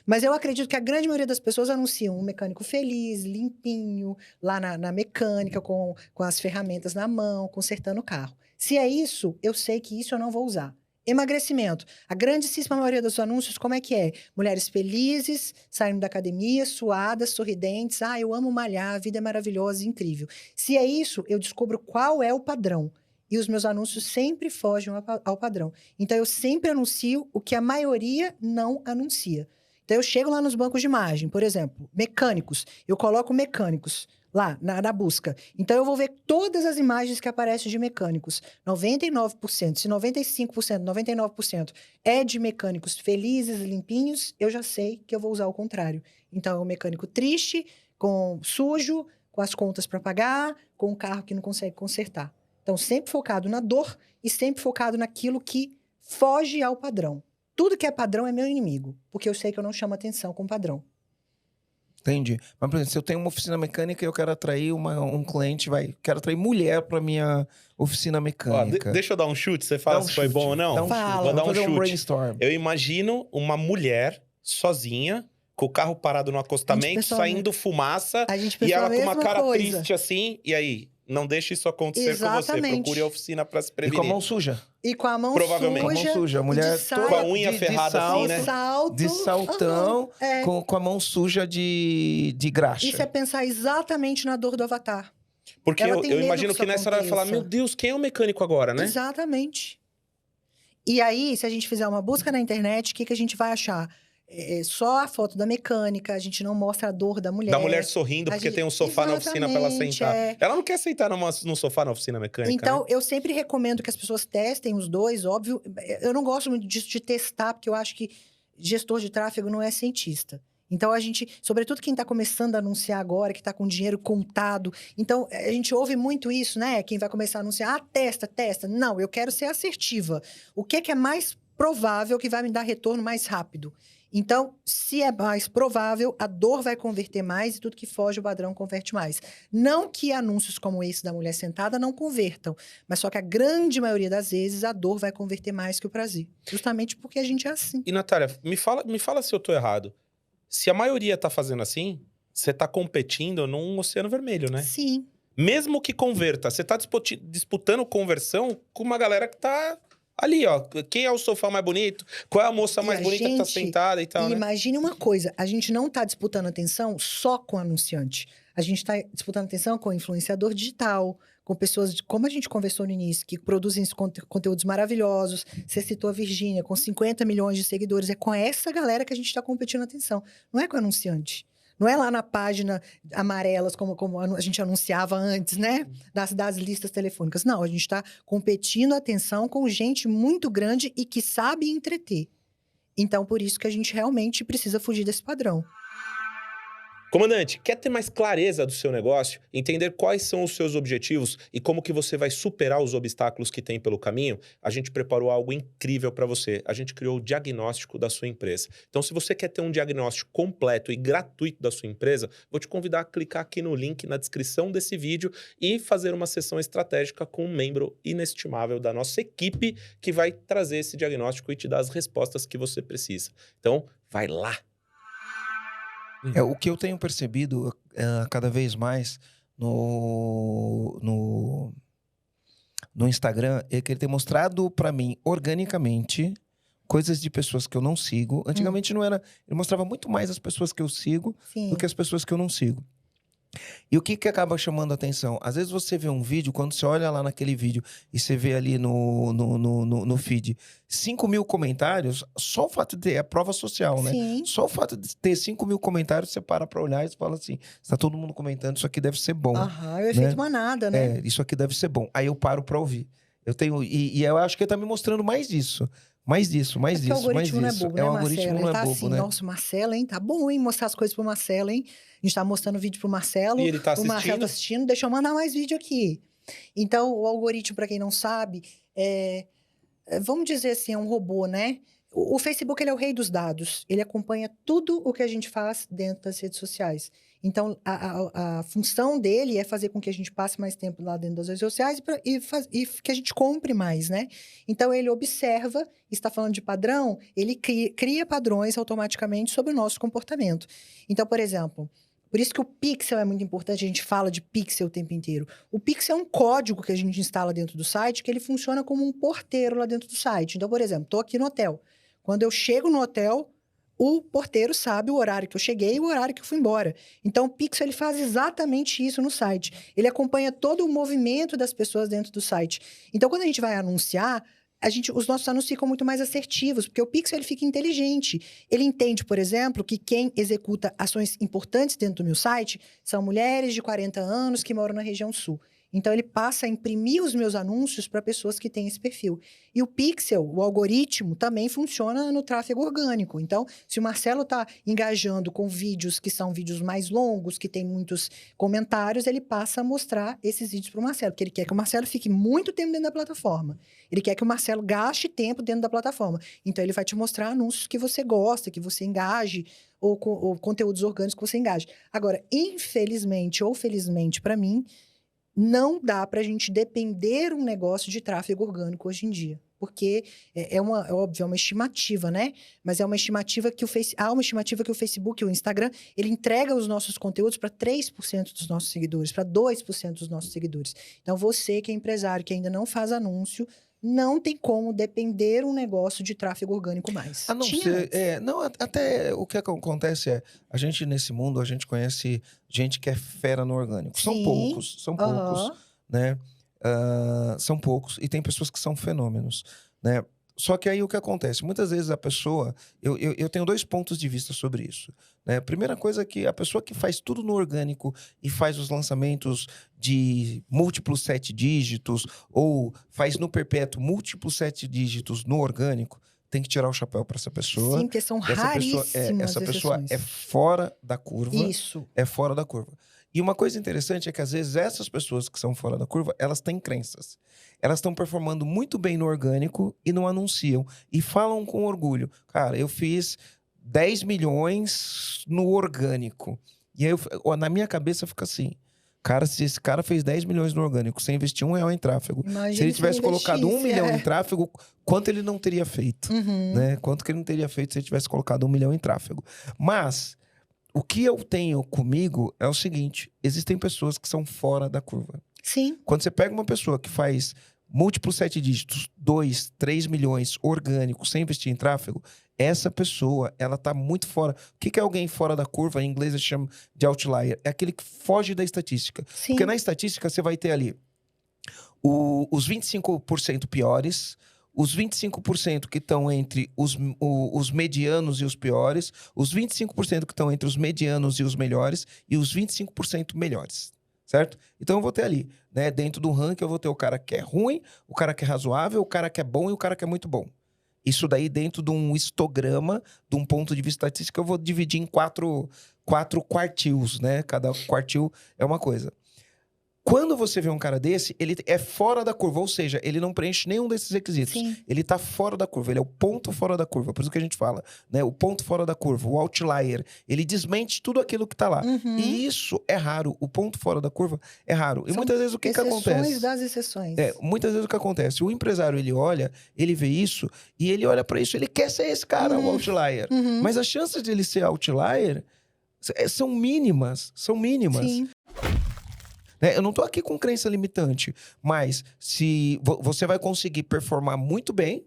Speaker 1: Mas eu acredito que a grande maioria das pessoas anunciam um mecânico feliz, limpinho, lá na mecânica, com as ferramentas na mão, consertando o carro. Se é isso, eu sei que isso eu não vou usar. Emagrecimento. A grandíssima maioria dos anúncios, como é que é? Mulheres felizes, saindo da academia, suadas, sorridentes. Ah, eu amo malhar, a vida é maravilhosa e incrível. Se é isso, eu descubro qual é o padrão. E os meus anúncios sempre fogem ao padrão. Então, eu sempre anuncio o que a maioria não anuncia. Então, eu chego lá nos bancos de imagem, por exemplo, mecânicos. Eu coloco mecânicos lá na busca. Então, eu vou ver todas as imagens que aparecem de mecânicos. 99%, se 95%, 99% é de mecânicos felizes, limpinhos, eu já sei que eu vou usar o contrário. Então, é um mecânico triste, sujo, com as contas para pagar, com um carro que não consegue consertar. Então, sempre focado na dor e sempre focado naquilo que foge ao padrão. Tudo que é padrão é meu inimigo, porque eu sei que eu não chamo atenção com padrão.
Speaker 2: Entendi. Mas, por exemplo, se eu tenho uma oficina mecânica e eu quero atrair um cliente, quero atrair mulher para minha oficina mecânica.
Speaker 3: Ó, deixa eu dar um chute, você fala se foi bom ou não?
Speaker 1: Fala.
Speaker 3: Vou dar um chute.
Speaker 2: Brainstorm.
Speaker 3: Eu imagino uma mulher sozinha, com o carro parado no acostamento, saindo fumaça, e ela com uma cara triste assim, e aí... Não deixe isso acontecer com você. Procure a oficina para se prevenir.
Speaker 2: E com a mão suja.
Speaker 1: E com a mão
Speaker 3: Provavelmente.
Speaker 1: suja.
Speaker 2: Com a mão suja. A mulher
Speaker 3: com a unha ferrada assim, né?
Speaker 2: De saltão, com a mão suja de graxa.
Speaker 1: Isso é pensar exatamente na dor do avatar.
Speaker 3: Porque eu imagino que nessa hora vai falar, meu Deus, quem é o mecânico agora, né?
Speaker 1: Exatamente. E aí, se a gente fizer uma busca na internet, o que a gente vai achar? só a foto da mecânica, a gente não mostra a dor da mulher.
Speaker 3: Da mulher sorrindo porque tem um sofá na oficina pra ela sentar. Ela não quer sentar num sofá na oficina mecânica,
Speaker 1: Então,
Speaker 3: né?
Speaker 1: eu sempre recomendo que as pessoas testem os dois, óbvio. Eu não gosto muito disso de testar, porque eu acho que gestor de tráfego não é cientista. Então, a gente, sobretudo quem está começando a anunciar agora, que está com dinheiro contado. Então, a gente ouve muito isso, né? Quem vai começar a anunciar, testa. Não, eu quero ser assertiva. O que é mais provável que vai me dar retorno mais rápido? Então, se é mais provável, a dor vai converter mais e tudo que foge o padrão converte mais. Não que anúncios como esse da mulher sentada não convertam, mas só que a grande maioria das vezes a dor vai converter mais que o prazer. Justamente porque a gente é assim.
Speaker 3: E, Natália, me fala se eu tô errado. Se a maioria tá fazendo assim, você tá competindo num oceano vermelho, né?
Speaker 1: Sim.
Speaker 3: Mesmo que converta, você tá disputando conversão com uma galera que tá ali, ó. Quem é o sofá mais bonito? Qual é a moça mais bonita que tá sentada e tal, né?
Speaker 1: Imagine uma coisa, a gente não tá disputando atenção só com anunciante. A gente tá disputando atenção com influenciador digital, com pessoas, como a gente conversou no início, que produzem conteúdos maravilhosos. Você citou a Virgínia, com 50 milhões de seguidores. É com essa galera que a gente está competindo atenção. Não é com o anunciante. Não é lá na página amarelas, como a gente anunciava antes, né? Das listas telefônicas. Não, a gente está competindo atenção com gente muito grande e que sabe entreter. Então, por isso que a gente realmente precisa fugir desse padrão.
Speaker 3: Comandante, quer ter mais clareza do seu negócio, entender quais são os seus objetivos e como que você vai superar os obstáculos que tem pelo caminho? A gente preparou algo incrível para você. A gente criou o diagnóstico da sua empresa. Então, se você quer ter um diagnóstico completo e gratuito da sua empresa, vou te convidar a clicar aqui no link na descrição desse vídeo e fazer uma sessão estratégica com um membro inestimável da nossa equipe que vai trazer esse diagnóstico e te dar as respostas que você precisa. Então, vai lá!
Speaker 2: O que eu tenho percebido cada vez mais no Instagram é que ele tem mostrado para mim organicamente coisas de pessoas que eu não sigo. Antigamente não era... Ele mostrava muito mais as pessoas que eu sigo do que as pessoas que eu não sigo. E o que acaba chamando a atenção? Às vezes você vê um vídeo, quando você olha lá naquele vídeo e você vê ali no feed 5 mil comentários, só o fato de ter a prova social, né?
Speaker 1: Sim.
Speaker 2: Só o fato de ter 5 mil comentários, você para pra olhar e você fala assim, está todo mundo comentando, isso aqui deve ser bom.
Speaker 1: Aham, é o efeito manada, né?
Speaker 2: Isso aqui deve ser bom. Aí eu paro pra ouvir. Eu tenho... E eu acho que ele tá me mostrando mais disso. Mais disso.
Speaker 1: O algoritmo não é bobo, né,
Speaker 2: o
Speaker 1: Marcelo?
Speaker 2: algoritmo não
Speaker 1: Ele
Speaker 2: é
Speaker 1: tá
Speaker 2: bobo,
Speaker 1: assim,
Speaker 2: né?
Speaker 1: nossa, o Marcelo, hein? Tá bom, hein? Mostrar as coisas pro Marcelo, hein? A gente tá mostrando vídeo pro Marcelo.
Speaker 3: E ele tá
Speaker 1: O Marcelo tá assistindo, deixa eu mandar mais vídeo aqui. Então, o algoritmo, para quem não sabe, vamos dizer assim, é um robô, né? O Facebook, ele é o rei dos dados. Ele acompanha tudo o que a gente faz dentro das redes sociais. Então, a função dele é fazer com que a gente passe mais tempo lá dentro das redes sociais e que a gente compre mais, né? Então, ele observa, está falando de padrão, ele cria padrões automaticamente sobre o nosso comportamento. Então, por exemplo, por isso que o pixel é muito importante, a gente fala de pixel o tempo inteiro. O pixel é um código que a gente instala dentro do site, que ele funciona como um porteiro lá dentro do site. Então, por exemplo, estou aqui no hotel. Quando eu chego no hotel, o porteiro sabe o horário que eu cheguei e o horário que eu fui embora. Então, o Pixel, ele faz exatamente isso no site. Ele acompanha todo o movimento das pessoas dentro do site. Então, quando a gente vai anunciar, os nossos anúncios ficam muito mais assertivos, porque o Pixel, ele fica inteligente. Ele entende, por exemplo, que quem executa ações importantes dentro do meu site são mulheres de 40 anos que moram na região sul. Então, ele passa a imprimir os meus anúncios para pessoas que têm esse perfil. E o Pixel, o algoritmo, também funciona no tráfego orgânico. Então, se o Marcelo está engajando com vídeos que são vídeos mais longos, que tem muitos comentários, ele passa a mostrar esses vídeos para o Marcelo, porque ele quer que o Marcelo fique muito tempo dentro da plataforma. Ele quer que o Marcelo gaste tempo dentro da plataforma. Então, ele vai te mostrar anúncios que você gosta, que você engaje, ou conteúdos orgânicos que você engaje. Agora, infelizmente ou felizmente para mim, não dá para a gente depender um negócio de tráfego orgânico hoje em dia. Porque óbvio, é uma estimativa, né? Mas é uma estimativa que há uma estimativa que o Facebook e o Instagram, ele entrega os nossos conteúdos para 3% dos nossos seguidores, para 2% dos nossos seguidores. Então, você que é empresário, que ainda não faz anúncio, não tem como depender um negócio de tráfego orgânico mais.
Speaker 2: A não ser... até o que acontece a gente nesse mundo, a gente conhece gente que é fera no orgânico. São poucos, né? São poucos. E tem pessoas que são fenômenos, né? Só que aí o que acontece? Muitas vezes a pessoa... Eu tenho 2 pontos de vista sobre isso. Né? A primeira coisa é que a pessoa que faz tudo no orgânico e faz os lançamentos de múltiplos 7 dígitos ou faz no perpétuo múltiplos 7 dígitos no orgânico, tem que tirar o chapéu para essa pessoa.
Speaker 1: Sim, porque são raríssimas
Speaker 2: Essa pessoa
Speaker 1: exceções.
Speaker 2: é fora da curva.
Speaker 1: Isso.
Speaker 2: É fora da curva. E uma coisa interessante é que, às vezes, essas pessoas que são fora da curva, elas têm crenças. Elas estão performando muito bem no orgânico e não anunciam. E falam com orgulho. Cara, eu fiz 10 milhões no orgânico. E aí, na minha cabeça, fica assim... Cara, se esse cara fez 10 milhões no orgânico sem investir R$1 em tráfego,
Speaker 1: Imagina
Speaker 2: se ele tivesse colocado 1 milhão em tráfego, quanto ele não teria feito? Né? Quanto que ele não teria feito se ele tivesse colocado 1 milhão em tráfego? Mas... o que eu tenho comigo é o seguinte: existem pessoas que são fora da curva.
Speaker 1: Sim.
Speaker 2: Quando você pega uma pessoa que faz múltiplos 7 dígitos, 2, 3 milhões orgânicos, sem investir em tráfego, essa pessoa, ela tá muito fora. O que é alguém fora da curva? Em inglês eles chamam de outlier. É aquele que foge da estatística.
Speaker 1: Sim.
Speaker 2: Porque na estatística você vai ter ali os 25% piores, os 25% que estão entre os medianos e os piores, os 25% que estão entre os medianos e os melhores, e os 25% melhores, certo? Então eu vou ter ali, né, dentro do ranking eu vou ter o cara que é ruim, o cara que é razoável, o cara que é bom e o cara que é muito bom. Isso daí dentro de um histograma, de um ponto de vista estatístico, eu vou dividir em quatro quartis, né? Cada quartil é uma coisa. Quando você vê um cara desse, ele é fora da curva, ou seja, ele não preenche nenhum desses requisitos.
Speaker 1: Sim.
Speaker 2: Ele tá fora da curva, ele é o ponto fora da curva. Por isso que a gente fala, né? O ponto fora da curva, o outlier. Ele desmente tudo aquilo que tá lá. E isso é raro. O ponto fora da curva é raro. E muitas vezes o que acontece?
Speaker 1: Exceções das exceções.
Speaker 2: Muitas vezes o que acontece? O empresário, ele olha, ele vê isso, e ele olha pra isso, ele quer ser esse cara, o outlier. Mas as chances de ele ser outlier são mínimas. São mínimas.
Speaker 1: Sim.
Speaker 2: Eu não tô aqui com crença limitante, mas se você vai conseguir performar muito bem,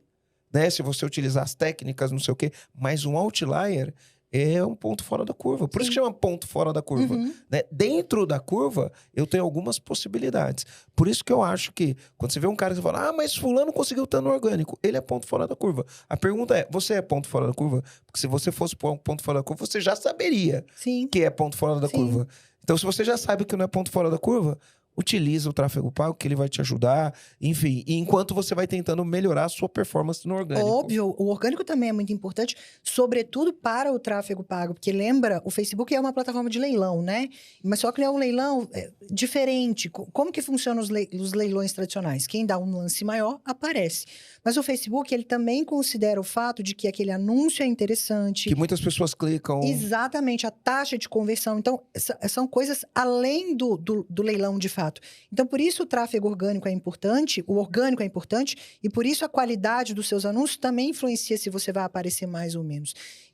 Speaker 2: né? Se você utilizar as técnicas, não sei o quê, mas um outlier é um ponto fora da curva. Por isso que chama ponto fora da curva. Né? Dentro da curva, eu tenho algumas possibilidades. Por isso que eu acho que, quando você vê um cara que fala, mas fulano conseguiu estar no orgânico, ele é ponto fora da curva. A pergunta é, você é ponto fora da curva? Porque se você fosse ponto fora da curva, você já saberia que é ponto fora da curva. Então, se você já sabe que não é ponto fora da curva, utiliza o tráfego pago, que ele vai te ajudar. Enfim, e enquanto você vai tentando melhorar a sua performance no orgânico.
Speaker 1: Óbvio, o orgânico também é muito importante, sobretudo para o tráfego pago. Porque lembra, o Facebook é uma plataforma de leilão, né? Mas só que é um leilão diferente. Como que funcionam os leilões tradicionais? Quem dá um lance maior, aparece. Mas o Facebook, ele também considera o fato de que aquele anúncio é interessante.
Speaker 2: Que muitas pessoas clicam.
Speaker 1: Exatamente, a taxa de conversão. Então, são coisas além do leilão de fato. Então, por isso o tráfego orgânico é importante, o orgânico é importante, e por isso a qualidade dos seus anúncios também influencia se você vai aparecer mais ou menos.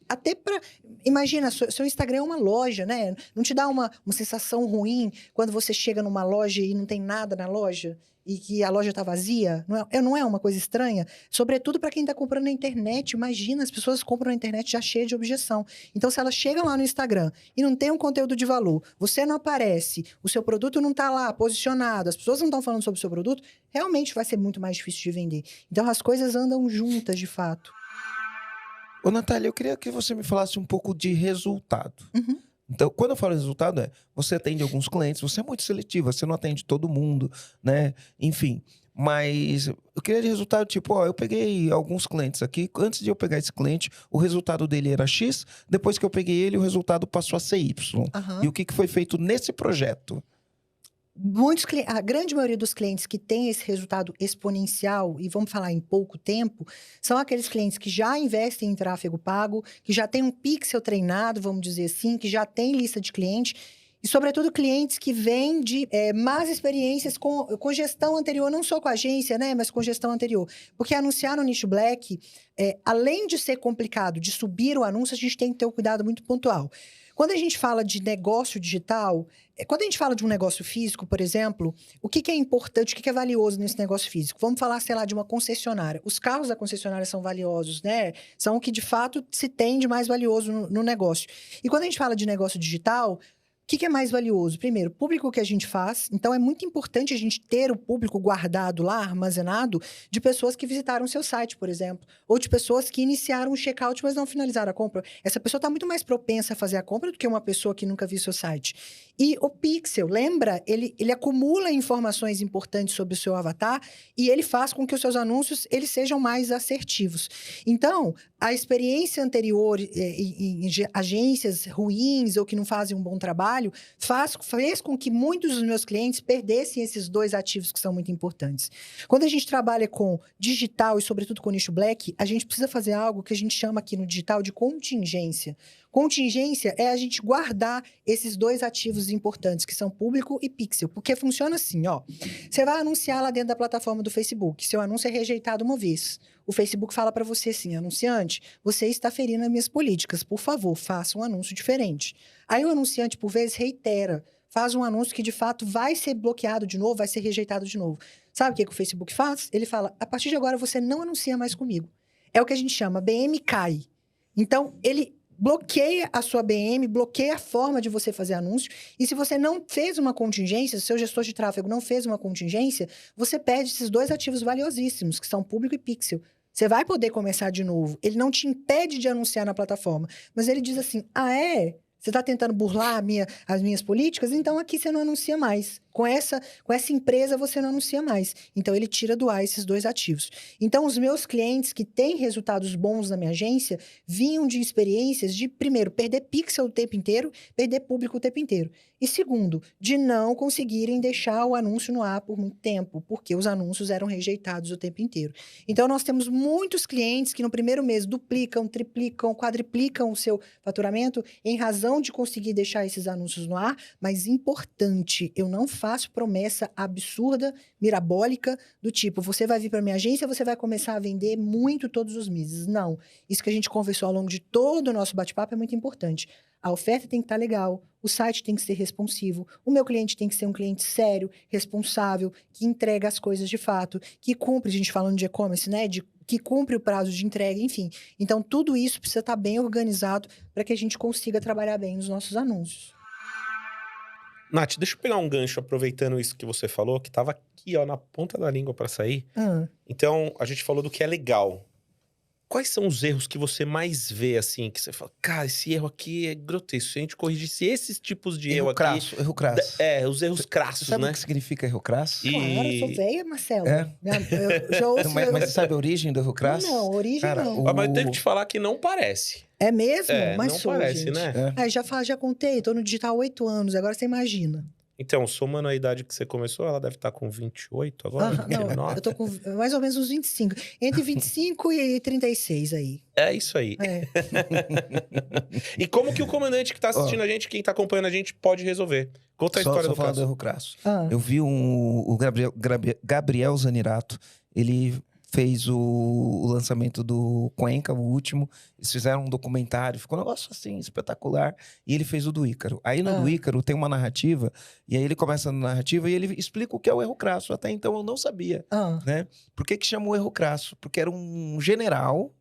Speaker 1: Até para... Imagina, seu Instagram é uma loja, né? Não te dá uma sensação ruim quando você chega numa loja e não tem nada na loja? E que a loja tá vazia? Não é uma coisa estranha? Sobretudo para quem tá comprando na internet. Imagina, as pessoas compram na internet já cheia de objeção. Então, se elas chegam lá no Instagram e não tem um conteúdo de valor, você não aparece, o seu produto não tá lá posicionado, as pessoas não estão falando sobre o seu produto, realmente vai ser muito mais difícil de vender. Então, as coisas andam juntas, de fato.
Speaker 2: Ô, Natália, eu queria que você me falasse um pouco de resultado. Então, quando eu falo resultado, você atende alguns clientes, você é muito seletiva, você não atende todo mundo, né? Enfim, mas eu queria de resultado, tipo, eu peguei alguns clientes aqui, antes de eu pegar esse cliente, o resultado dele era X, depois que eu peguei ele, o resultado passou a ser Y. E o que foi feito nesse projeto?
Speaker 1: A grande maioria dos clientes que tem esse resultado exponencial, e vamos falar em pouco tempo, são aqueles clientes que já investem em tráfego pago, que já tem um pixel treinado, vamos dizer assim, que já tem lista de cliente, e sobretudo clientes que vêm de más experiências com gestão anterior, não só com a agência, né, mas com gestão anterior. Porque anunciar no nicho black, além de ser complicado, de subir o anúncio, a gente tem que ter um cuidado muito pontual. Quando a gente fala de negócio digital, quando a gente fala de um negócio físico, por exemplo, o que é importante, o que é valioso nesse negócio físico? Vamos falar, sei lá, de uma concessionária. Os carros da concessionária são valiosos, né? São o que, de fato, se tem de mais valioso no negócio. E quando a gente fala de negócio digital, que é mais valioso? Primeiro, o público que a gente faz. Então, é muito importante a gente ter o público guardado lá, armazenado, de pessoas que visitaram o seu site, por exemplo. Ou de pessoas que iniciaram o checkout, mas não finalizaram a compra. Essa pessoa está muito mais propensa a fazer a compra do que uma pessoa que nunca viu seu site. E o pixel, lembra? Ele acumula informações importantes sobre o seu avatar e ele faz com que os seus anúncios eles sejam mais assertivos. Então, a experiência anterior em agências ruins ou que não fazem um bom trabalho fez com que muitos dos meus clientes perdessem esses 2 ativos que são muito importantes. Quando a gente trabalha com digital e, sobretudo, com nicho black, a gente precisa fazer algo que a gente chama aqui no digital de contingência. Contingência é a gente guardar esses 2 ativos importantes, que são público e pixel. Porque funciona assim, ó. Você vai anunciar lá dentro da plataforma do Facebook. Seu anúncio é rejeitado uma vez. O Facebook fala para você assim, anunciante, você está ferindo as minhas políticas. Por favor, faça um anúncio diferente. Aí o anunciante, por vezes, reitera. Faz um anúncio que, de fato, vai ser bloqueado de novo, vai ser rejeitado de novo. Sabe o que o Facebook faz? Ele fala, a partir de agora, você não anuncia mais comigo. É o que a gente chama BM cai. Então, ele bloqueia a sua BM, bloqueia a forma de você fazer anúncio. E se você não fez uma contingência, se o seu gestor de tráfego não fez uma contingência, você perde esses 2 ativos valiosíssimos, que são público e pixel. Você vai poder começar de novo. Ele não te impede de anunciar na plataforma. Mas ele diz assim, você está tentando burlar as minhas políticas? Então aqui você não anuncia mais. Com essa empresa você não anuncia mais. Então ele tira do ar esses 2 ativos. Então os meus clientes que têm resultados bons na minha agência vinham de experiências de, primeiro, perder pixel o tempo inteiro, perder público o tempo inteiro. E segundo, de não conseguirem deixar o anúncio no ar por muito tempo, porque os anúncios eram rejeitados o tempo inteiro. Então nós temos muitos clientes que no primeiro mês duplicam, triplicam, quadriplicam o seu faturamento em razão de conseguir deixar esses anúncios no ar, mas importante, eu não faço promessa absurda, mirabólica, do tipo, você vai vir para minha agência, você vai começar a vender muito todos os meses. Não. Isso que a gente conversou ao longo de todo o nosso bate-papo é muito importante. A oferta tem que estar legal, o site tem que ser responsivo, o meu cliente tem que ser um cliente sério, responsável, que entrega as coisas de fato, que cumpre, a gente falando de e-commerce, né, que cumpre o prazo de entrega, enfim. Então, tudo isso precisa estar bem organizado para que a gente consiga trabalhar bem nos nossos anúncios.
Speaker 3: Nath, deixa eu pegar um gancho aproveitando isso que você falou, que estava aqui, ó, na ponta da língua para sair. Então, a gente falou do que é legal. Quais são os erros que você mais vê, assim, que você fala, cara, esse erro aqui é grotesco. Se a gente corrigisse esses tipos de erro aqui...
Speaker 2: Erro crasso.
Speaker 3: Os erros crassos,
Speaker 2: sabe
Speaker 3: né?
Speaker 2: o que significa erro crasso?
Speaker 1: Claro, eu sou velha, Marcelo. Eu já ouço...
Speaker 2: Mas você sabe a origem do erro crasso?
Speaker 1: Não, a origem
Speaker 2: cara,
Speaker 1: não.
Speaker 3: Mas eu tenho que te falar que não parece.
Speaker 1: É mesmo? Mas
Speaker 3: não
Speaker 1: sou,
Speaker 3: parece,
Speaker 1: gente.
Speaker 3: né?
Speaker 1: Já contei, tô no digital há 8 anos, agora você imagina.
Speaker 3: Então, somando a idade que você começou, ela deve estar com 28 agora?
Speaker 1: Não, eu tô com mais ou menos uns 25. Entre 25 e 36 aí.
Speaker 3: É isso aí. E como que o comandante que tá assistindo a gente, quem tá acompanhando a gente, pode resolver? Conta a história do
Speaker 2: falar
Speaker 3: caso.
Speaker 2: do erro crasso. Eu vi o Gabriel Zanirato, ele fez o lançamento do Cuenca, o último. Eles fizeram um documentário, ficou um negócio assim, espetacular. E ele fez o do Ícaro. Aí no do Ícaro tem uma narrativa, e aí ele começa na narrativa e ele explica o que é o erro crasso. Até então eu não sabia, né? Por que chama o erro crasso? Porque era um general,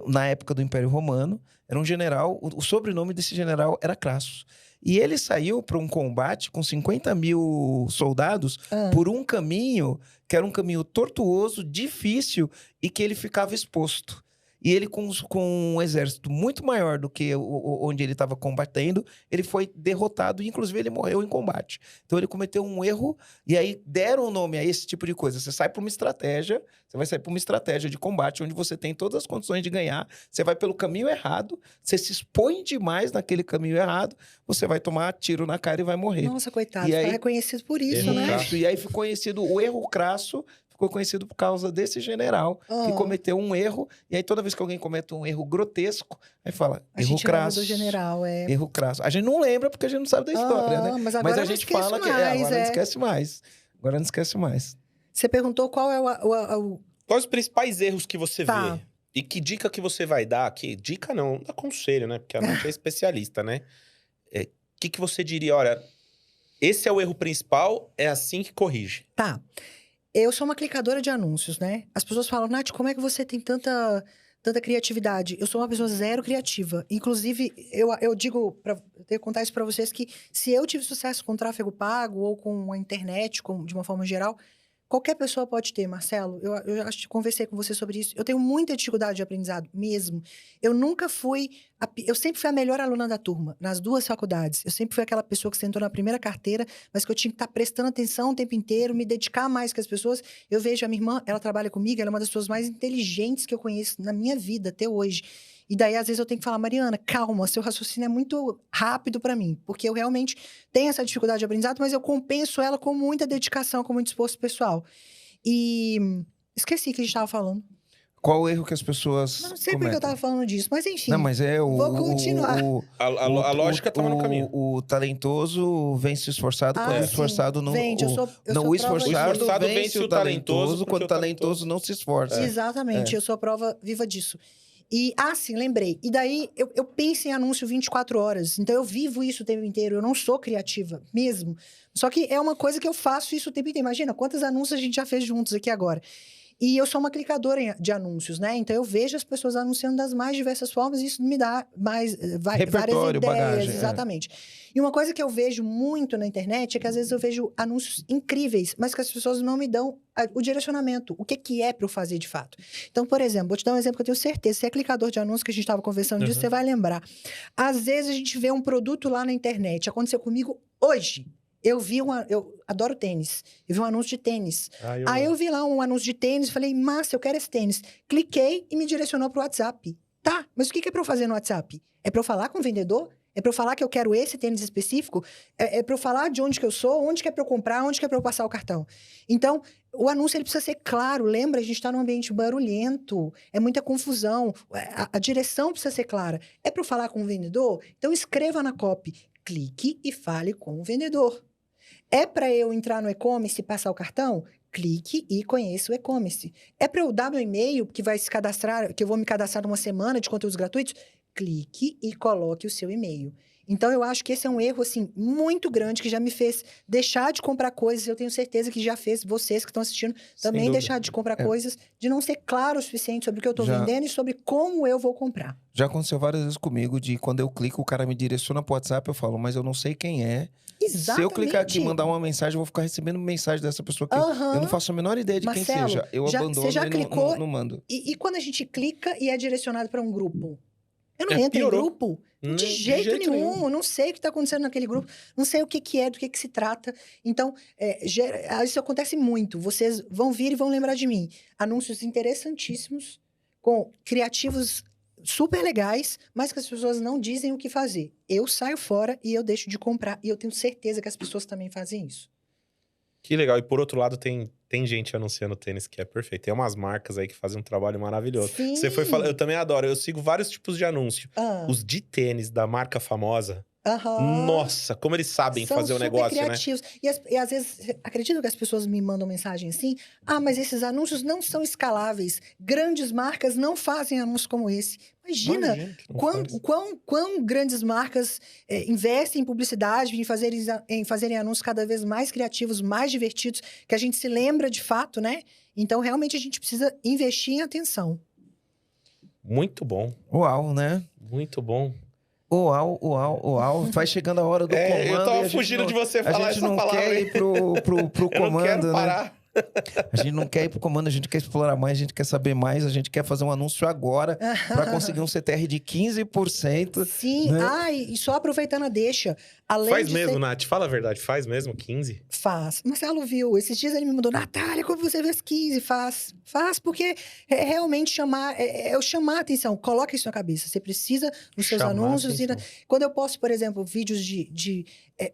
Speaker 2: na época do Império Romano, era um general, o sobrenome desse general era Crasso. E ele saiu para um combate com 50 mil soldados por um caminho que era um caminho tortuoso, difícil e que ele ficava exposto. E ele, com um exército muito maior do que onde ele estava combatendo, ele foi derrotado e, inclusive, ele morreu em combate. Então, ele cometeu um erro e aí deram o nome a esse tipo de coisa. Você sai para uma estratégia, você vai sair para uma estratégia de combate onde você tem todas as condições de ganhar, você vai pelo caminho errado, você se expõe demais naquele caminho errado, você vai tomar tiro na cara e vai morrer.
Speaker 1: Nossa, coitado, é reconhecido por isso, né?
Speaker 2: Isso, e aí ficou conhecido o erro crasso, ficou conhecido por causa desse general que cometeu um erro. E aí, toda vez que alguém comete um erro grotesco, aí fala, erro crasso.
Speaker 1: Do general,
Speaker 2: erro crasso. A gente não lembra porque a gente não sabe da história, né?
Speaker 1: Mas agora
Speaker 2: a gente fala que agora não esquece mais. Agora não esquece mais.
Speaker 1: Você perguntou qual é
Speaker 3: Quais os principais erros que você vê? E que dica que você vai dar? Que dica não, dá conselho, né? Porque a Nath é especialista, né? O que você diria? Olha, esse é o erro principal, é assim que corrige.
Speaker 1: Eu sou uma clicadora de anúncios, né? As pessoas falam, Nath, como é que você tem tanta criatividade. Eu sou uma pessoa zero criativa. Inclusive, eu digo, eu tenho que contar isso para vocês, que se eu tive sucesso com tráfego pago ou com a internet, de uma forma geral, qualquer pessoa pode ter, Marcelo. Eu acho que conversei com você sobre isso. Eu tenho muita dificuldade de aprendizado, mesmo. Eu nunca fui... Eu sempre fui a melhor aluna da turma, nas 2 faculdades. Eu sempre fui aquela pessoa que sentou na primeira carteira, mas que eu tinha que estar prestando atenção o tempo inteiro, me dedicar mais que as pessoas. Eu vejo a minha irmã, ela trabalha comigo, ela é uma das pessoas mais inteligentes que eu conheço na minha vida, até hoje. E daí, às vezes, eu tenho que falar, Mariana, calma, seu raciocínio é muito rápido para mim. Porque eu realmente tenho essa dificuldade de aprendizado, mas eu compenso ela com muita dedicação, com muito esforço pessoal. E esqueci o que a gente estava falando.
Speaker 2: Qual o erro que as pessoas
Speaker 1: Não sei porque eu estava falando disso, mas enfim.
Speaker 2: Não, mas
Speaker 1: vou continuar.
Speaker 3: A lógica estava no caminho.
Speaker 2: O talentoso vence o esforçado quando o esforçado não...
Speaker 1: Vende,
Speaker 2: o esforçado vence o talentoso quando o talentoso não se esforça.
Speaker 1: Exatamente, eu sou a prova viva disso. E, sim, lembrei. E daí, eu penso em anúncio 24 horas. Então, eu vivo isso o tempo inteiro. Eu não sou criativa, mesmo. Só que é uma coisa que eu faço isso o tempo inteiro. Imagina, quantos anúncios a gente já fez juntos aqui agora. E eu sou uma clicadora de anúncios, né? Então, eu vejo as pessoas anunciando das mais diversas formas e isso me dá várias ideias.
Speaker 2: Bagagem,
Speaker 1: exatamente. E uma coisa que eu vejo muito na internet é que, às vezes, eu vejo anúncios incríveis, mas que as pessoas não me dão o direcionamento. O que é para eu fazer, de fato. Então, por exemplo, vou te dar um exemplo que eu tenho certeza. Se é clicador de anúncios, que a gente estava conversando disso, você vai lembrar. Às vezes, a gente vê um produto lá na internet. Aconteceu comigo hoje. Eu adoro tênis. Eu vi um anúncio de tênis. Aí eu vi lá um anúncio de tênis e falei, massa, eu quero esse tênis. Cliquei e me direcionou pro WhatsApp. Tá, mas o que é pra eu fazer no WhatsApp? É pra eu falar com o vendedor? É pra eu falar que eu quero esse tênis específico? É pra eu falar de onde que eu sou? Onde que é pra eu comprar? Onde que é pra eu passar o cartão? Então, o anúncio ele precisa ser claro. Lembra, a gente tá num ambiente barulhento. É muita confusão. A direção precisa ser clara. É pra eu falar com o vendedor? Então, escreva na copy. Clique e fale com o vendedor. É para eu entrar no e-commerce e passar o cartão? Clique e conheça o e-commerce. É para eu dar meu e-mail, que vai se cadastrar, que eu vou me cadastrar numa semana de conteúdos gratuitos? Clique e coloque o seu e-mail. Então, eu acho que esse é um erro, assim, muito grande, que já me fez deixar de comprar coisas. Eu tenho certeza que já fez vocês que estão assistindo também deixar de comprar coisas, de não ser claro o suficiente sobre o que eu estou vendendo e sobre como eu vou comprar.
Speaker 2: Já aconteceu várias vezes comigo, de quando eu clico, o cara me direciona pro WhatsApp, eu falo, mas eu não sei quem é.
Speaker 1: Exatamente.
Speaker 2: Se eu clicar aqui e mandar uma mensagem, eu vou ficar recebendo mensagem dessa pessoa que eu não faço a menor ideia de
Speaker 1: Marcelo,
Speaker 2: quem seja. Eu abandono
Speaker 1: você já clicou,
Speaker 2: não mando.
Speaker 1: E quando a gente clica e é direcionado para um grupo? Eu não entro em grupo de jeito nenhum. Eu não sei o que está acontecendo naquele grupo. Não sei o que é, do que se trata. Então, isso acontece muito. Vocês vão vir e vão lembrar de mim. Anúncios interessantíssimos, com criativos super legais, mas que as pessoas não dizem o que fazer. Eu saio fora e eu deixo de comprar. E eu tenho certeza que as pessoas também fazem isso.
Speaker 3: Que legal. E por outro lado, tem gente anunciando tênis que é perfeito. Tem umas marcas aí que fazem um trabalho maravilhoso.
Speaker 1: Sim.
Speaker 3: Você foi falar, eu também adoro. Eu sigo vários tipos de anúncio. Os de tênis da marca famosa. Nossa, como eles sabem fazer o negócio,
Speaker 1: criativos, né? E às vezes, acredito que as pessoas me mandam mensagem assim, mas esses anúncios não são escaláveis. Grandes marcas não fazem anúncios como esse. Imagina quão grandes marcas investem em publicidade, em fazerem anúncios cada vez mais criativos, mais divertidos, que a gente se lembra de fato, né? Então, realmente, a gente precisa investir em atenção.
Speaker 3: Muito bom.
Speaker 2: Uau, né?
Speaker 3: Muito bom.
Speaker 2: Uau. Vai chegando a hora do comando.
Speaker 3: Eu tava fugindo de você falar essa palavra.
Speaker 2: A gente não quer ir pro comando,
Speaker 3: eu não quero parar.
Speaker 2: Né? A gente não quer ir pro comando, a gente quer explorar mais, a gente quer saber mais, a gente quer fazer um anúncio agora para conseguir um CTR de 15%.
Speaker 1: Sim,
Speaker 2: né?
Speaker 1: E só aproveitando a deixa.
Speaker 3: Faz mesmo, Nath, fala a verdade, faz mesmo 15?
Speaker 1: Faz. Marcelo viu, esses dias ele me mandou, Natália, como você vê as 15? Faz, porque é realmente chamar a atenção, coloca isso na cabeça, você precisa nos seus anúncios. Quando eu posto, por exemplo, vídeos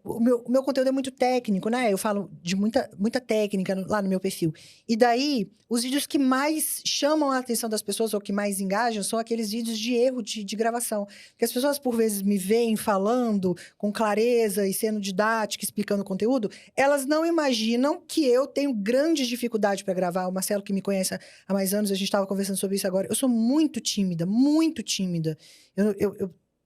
Speaker 1: o meu conteúdo é muito técnico, né? Eu falo de muita técnica lá no meu perfil. E daí, os vídeos que mais chamam a atenção das pessoas ou que mais engajam são aqueles vídeos de erro de gravação. Porque as pessoas, por vezes, me veem falando com clareza e sendo didática, explicando o conteúdo, elas não imaginam que eu tenho grande dificuldade para gravar. O Marcelo, que me conhece há mais anos, a gente estava conversando sobre isso agora. Eu sou muito tímida, muito tímida.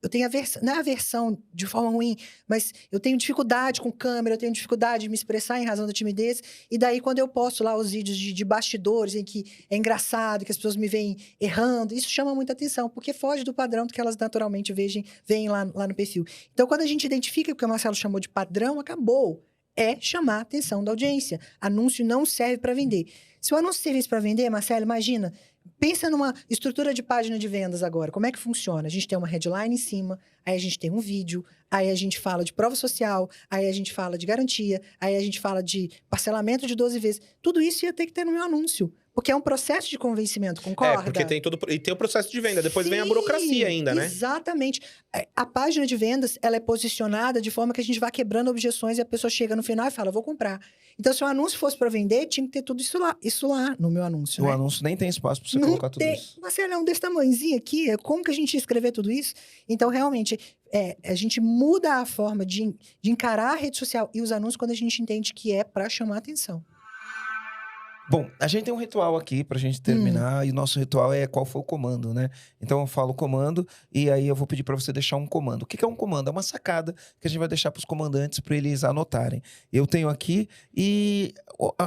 Speaker 1: eu tenho aversão, não é aversão de forma ruim, mas eu tenho dificuldade com câmera, eu tenho dificuldade de me expressar em razão da timidez. E daí, quando eu posto lá os vídeos de bastidores, em que é engraçado, que as pessoas me veem errando, isso chama muita atenção, porque foge do padrão do que elas naturalmente veem lá no perfil. Então, quando a gente identifica o que o Marcelo chamou de padrão, acabou. É chamar a atenção da audiência. Anúncio não serve para vender. Se o anúncio servisse para vender, Marcelo, imagina, pensa numa estrutura de página de vendas agora. Como é que funciona? A gente tem uma headline em cima, aí a gente tem um vídeo, aí a gente fala de prova social, aí a gente fala de garantia, aí a gente fala de parcelamento de 12 vezes. Tudo isso ia ter que ter no meu anúncio. Porque é um processo de convencimento, concorda?
Speaker 3: Porque tem e tem o processo de venda. Depois vem a burocracia ainda, né?
Speaker 1: Exatamente. A página de vendas, ela é posicionada de forma que a gente vai quebrando objeções e a pessoa chega no final e fala, vou comprar. Então, se o anúncio fosse para vender, tinha que ter tudo isso lá no meu anúncio,
Speaker 2: O
Speaker 1: né?
Speaker 2: anúncio nem tem espaço para você
Speaker 1: Não
Speaker 2: colocar tudo
Speaker 1: tem.
Speaker 2: isso.
Speaker 1: Marcelo, é um desse tamanhozinho aqui, como que a gente ia escrever tudo isso? Então, realmente, a gente muda a forma de encarar a rede social e os anúncios quando a gente entende que é para chamar atenção.
Speaker 2: Bom, a gente tem um ritual aqui pra gente terminar, e o nosso ritual é qual foi o comando, né? Então eu falo o comando e aí eu vou pedir pra você deixar um comando. O que é um comando? É uma sacada que a gente vai deixar pros comandantes pra eles anotarem. Eu tenho aqui e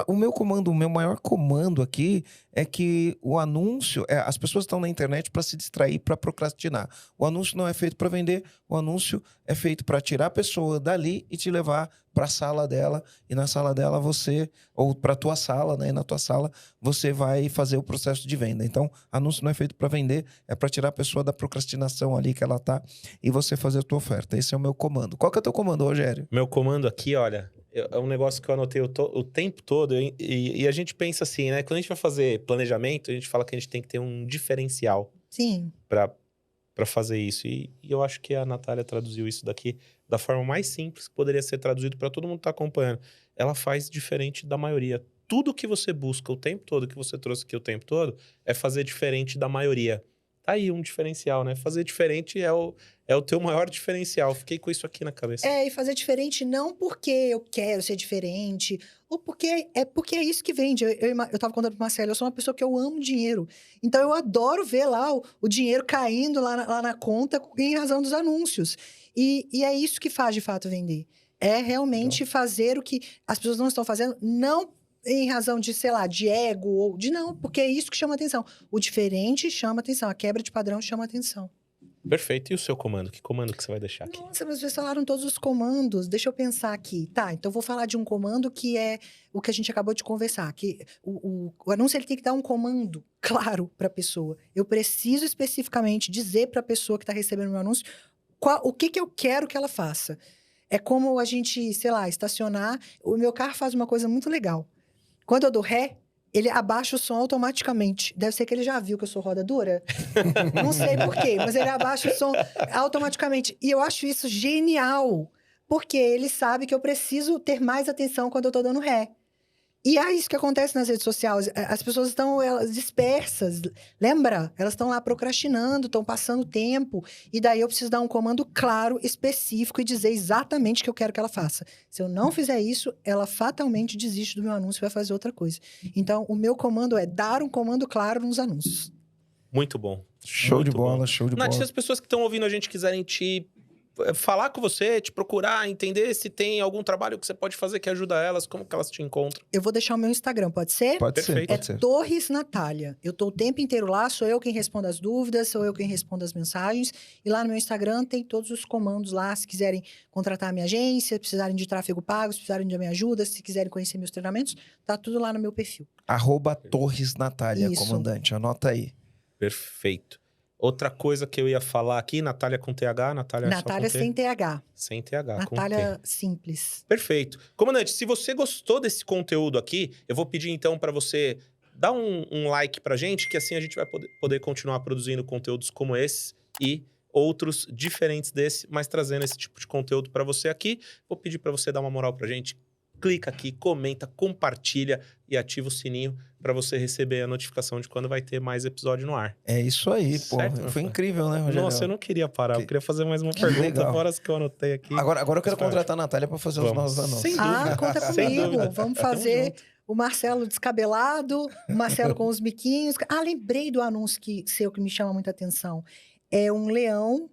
Speaker 2: o meu comando, o meu maior comando aqui é que o anúncio, as pessoas estão na internet pra se distrair, pra procrastinar. O anúncio não é feito pra vender, o anúncio é feito pra tirar a pessoa dali e te levar para a sala dela, e na sala dela você, ou para a tua sala, né? E na tua sala você vai fazer o processo de venda. Então, anúncio não é feito para vender, é para tirar a pessoa da procrastinação ali que ela tá e você fazer a tua oferta. Esse é o meu comando. Qual que é o teu comando, Rogério?
Speaker 3: Meu comando aqui, olha, é um negócio que eu anotei o tempo todo e a gente pensa assim, né? Quando a gente vai fazer planejamento, a gente fala que a gente tem que ter um diferencial.
Speaker 1: Sim.
Speaker 3: Para fazer isso. E eu acho que a Natália traduziu isso daqui da forma mais simples que poderia ser traduzido para todo mundo que tá acompanhando. Ela faz diferente da maioria. Tudo que você busca o tempo todo, que você trouxe aqui o tempo todo, é fazer diferente da maioria. Tá aí um diferencial, né? Fazer diferente é o teu maior diferencial. Fiquei com isso aqui na cabeça.
Speaker 1: E fazer diferente não porque eu quero ser diferente, ou porque é isso que vende. Eu tava contando pro Marcelo, eu sou uma pessoa que eu amo dinheiro. Então, eu adoro ver lá o dinheiro caindo lá na conta em razão dos anúncios. E é isso que faz, de fato, vender. É realmente fazer o que as pessoas não estão fazendo, não em razão de, sei lá, de ego, ou de não, porque é isso que chama atenção. O diferente chama atenção, a quebra de padrão chama atenção.
Speaker 3: Perfeito. E o seu comando? Que comando que você vai deixar aqui?
Speaker 1: Nossa, mas vocês falaram todos os comandos. Deixa eu pensar aqui. Tá, então eu vou falar de um comando que é o que a gente acabou de conversar. Que o anúncio ele tem que dar um comando claro para a pessoa. Eu preciso especificamente dizer para a pessoa que está recebendo o meu anúncio o que eu quero que ela faça. É como a gente, sei lá, estacionar. O meu carro faz uma coisa muito legal. Quando eu dou ré, ele abaixa o som automaticamente. Deve ser que ele já viu que eu sou roda dura. Não sei por quê, mas ele abaixa o som automaticamente. E eu acho isso genial, porque ele sabe que eu preciso ter mais atenção quando eu tô dando ré. E é isso que acontece nas redes sociais. As pessoas estão dispersas, lembra? Elas estão lá procrastinando, estão passando tempo. E daí eu preciso dar um comando claro, específico e dizer exatamente o que eu quero que ela faça. Se eu não fizer isso, ela fatalmente desiste do meu anúncio e vai fazer outra coisa. Então, o meu comando é dar um comando claro nos anúncios.
Speaker 3: Muito bom.
Speaker 2: Show de bola, show de bola.
Speaker 3: Nath, se as pessoas que estão ouvindo a gente quiserem te falar com você, te procurar, entender se tem algum trabalho que você pode fazer que ajuda elas, como que elas te encontram?
Speaker 1: Eu vou deixar o meu Instagram, pode ser?
Speaker 2: Pode ser, pode ser.
Speaker 1: Torres Natália. Eu tô o tempo inteiro lá, sou eu quem responde as dúvidas, sou eu quem responde as mensagens. E lá no meu Instagram tem todos os comandos lá, se quiserem contratar a minha agência, precisarem de tráfego pago, se precisarem de minha ajuda, se quiserem conhecer meus treinamentos, tá tudo lá no meu perfil.
Speaker 2: @Torres Natália, comandante, anota aí.
Speaker 3: Perfeito. Outra coisa que eu ia falar aqui, Natália com TH, Natália
Speaker 1: sem TH.
Speaker 3: Sem TH,
Speaker 1: Natália simples.
Speaker 3: Perfeito. Comandante, se você gostou desse conteúdo aqui, eu vou pedir então para você dar um like pra gente, que assim a gente vai poder continuar produzindo conteúdos como esse e outros diferentes desse, mas trazendo esse tipo de conteúdo para você aqui. Vou pedir para você dar uma moral pra gente. Clica aqui, comenta, compartilha e ativa o sininho para você receber a notificação de quando vai ter mais episódio no ar.
Speaker 2: É isso aí, pô.
Speaker 3: Certo,
Speaker 2: foi incrível, né, Rogério?
Speaker 3: Nossa, eu não queria parar. Eu queria fazer mais uma pergunta, fora as que eu anotei aqui.
Speaker 2: Agora eu quero contratar a Natália para fazer os nossos anúncios.
Speaker 3: Sem dúvida.
Speaker 1: Conta comigo. Vamos fazer o Marcelo descabelado, o Marcelo com os biquinhos. Lembrei do anúncio que me chama muita atenção. É um leão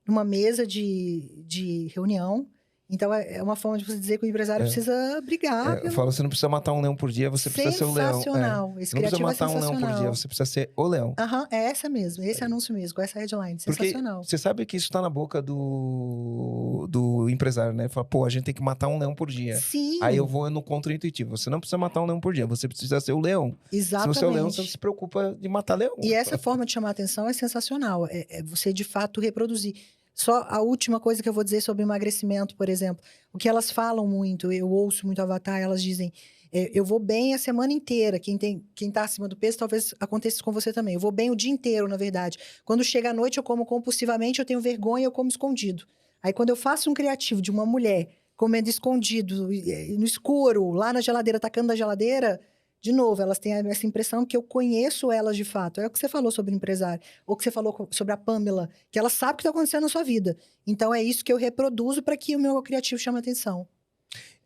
Speaker 1: numa mesa de reunião. Então, é uma forma de você dizer que o empresário precisa brigar.
Speaker 2: Eu falo, você não precisa matar um leão por dia, você precisa ser o leão.
Speaker 1: Sensacional. Esse
Speaker 2: não precisa
Speaker 1: criativo
Speaker 2: matar um leão por dia, você precisa ser o leão.
Speaker 1: É essa mesmo, esse anúncio mesmo, com essa headline. Sensacional.
Speaker 2: Porque você sabe que isso tá na boca do empresário, né? Fala, pô, a gente tem que matar um leão por dia.
Speaker 1: Sim.
Speaker 2: Aí eu vou no contra-intuitivo. Você não precisa matar um leão por dia, você precisa ser o leão.
Speaker 1: Exatamente.
Speaker 2: Se você é o leão, você não se preocupa de matar leão.
Speaker 1: E essa forma de chamar atenção é sensacional. É você, de fato, reproduzir. Só a última coisa que eu vou dizer sobre emagrecimento, por exemplo. O que elas falam muito, eu ouço muito Avatar, elas dizem, eu vou bem a semana inteira. Quem tá acima do peso, talvez aconteça isso com você também. Eu vou bem o dia inteiro, na verdade. Quando chega a noite, eu como compulsivamente, eu tenho vergonha, eu como escondido. Aí, quando eu faço um criativo de uma mulher comendo escondido, no escuro, lá na geladeira, tacando da geladeira... De novo, elas têm essa impressão que eu conheço elas de fato. É o que você falou sobre empresário. Ou que você falou sobre a Pamela. Que ela sabe o que está acontecendo na sua vida. Então, é isso que eu reproduzo para que o meu criativo chame atenção.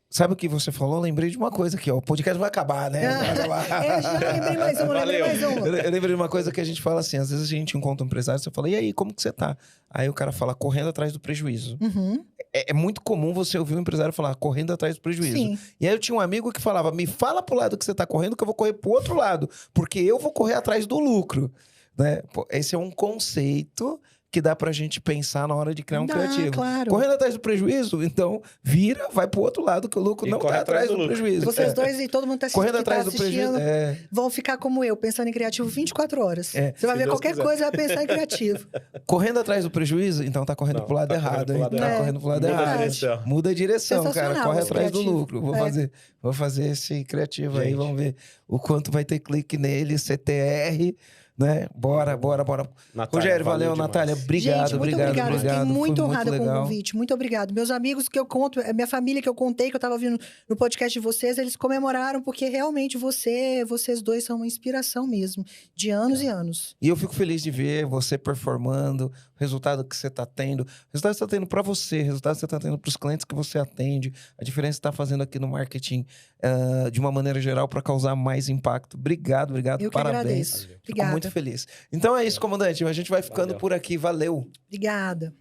Speaker 2: Sabe o que você falou? Eu lembrei de uma coisa aqui, ó. O podcast vai acabar, né?
Speaker 1: Já lembrei mais uma,
Speaker 2: Eu lembrei de uma coisa que a gente fala assim. Às vezes a gente encontra um empresário, você fala, e aí, como que você tá? Aí o cara fala, correndo atrás do prejuízo.
Speaker 1: Uhum.
Speaker 2: É muito comum você ouvir um empresário falar, correndo atrás do prejuízo.
Speaker 1: Sim.
Speaker 2: E aí eu tinha um amigo que falava, me fala pro lado que você tá correndo, que eu vou correr pro outro lado. Porque eu vou correr atrás do lucro. Né? Pô, esse é um conceito que dá pra gente pensar na hora de criar um criativo.
Speaker 1: Claro.
Speaker 2: Correndo atrás do prejuízo, então vira, vai pro outro lado, que o lucro não tá atrás do prejuízo.
Speaker 1: Vocês dois e todo mundo tá assistindo,
Speaker 2: correndo atrás do prejuízo,
Speaker 1: vão ficar como eu, pensando em criativo 24 horas. Você vai ver qualquer coisa e vai pensar em criativo.
Speaker 2: Correndo atrás do prejuízo, então tá correndo pro lado errado, hein? Tá correndo pro lado errado. Muda a direção, cara. Corre atrás do lucro. Vou fazer esse criativo aí, vamos ver o quanto vai ter clique nele, CTR... Né? Bora. Natália, Rogério, valeu, Natália. Obrigado,
Speaker 1: gente, muito obrigado. Fiquei muito honrada com o convite. Muito obrigado. Meus amigos que eu conto, minha família que eu contei, que eu tava ouvindo no podcast de vocês, eles comemoraram, porque realmente vocês dois são uma inspiração mesmo, de anos e anos.
Speaker 2: E eu fico feliz de ver você performando, o resultado que você tá tendo. O resultado que você tá tendo pra você, o resultado que você tá tendo pros clientes que você atende. A diferença que você tá fazendo aqui no marketing, de uma maneira geral, para causar mais impacto. Obrigado,
Speaker 1: eu
Speaker 2: parabéns.
Speaker 1: Fico
Speaker 2: muito feliz. Então é isso, comandante. A gente vai ficando por aqui. Valeu.
Speaker 1: Obrigada.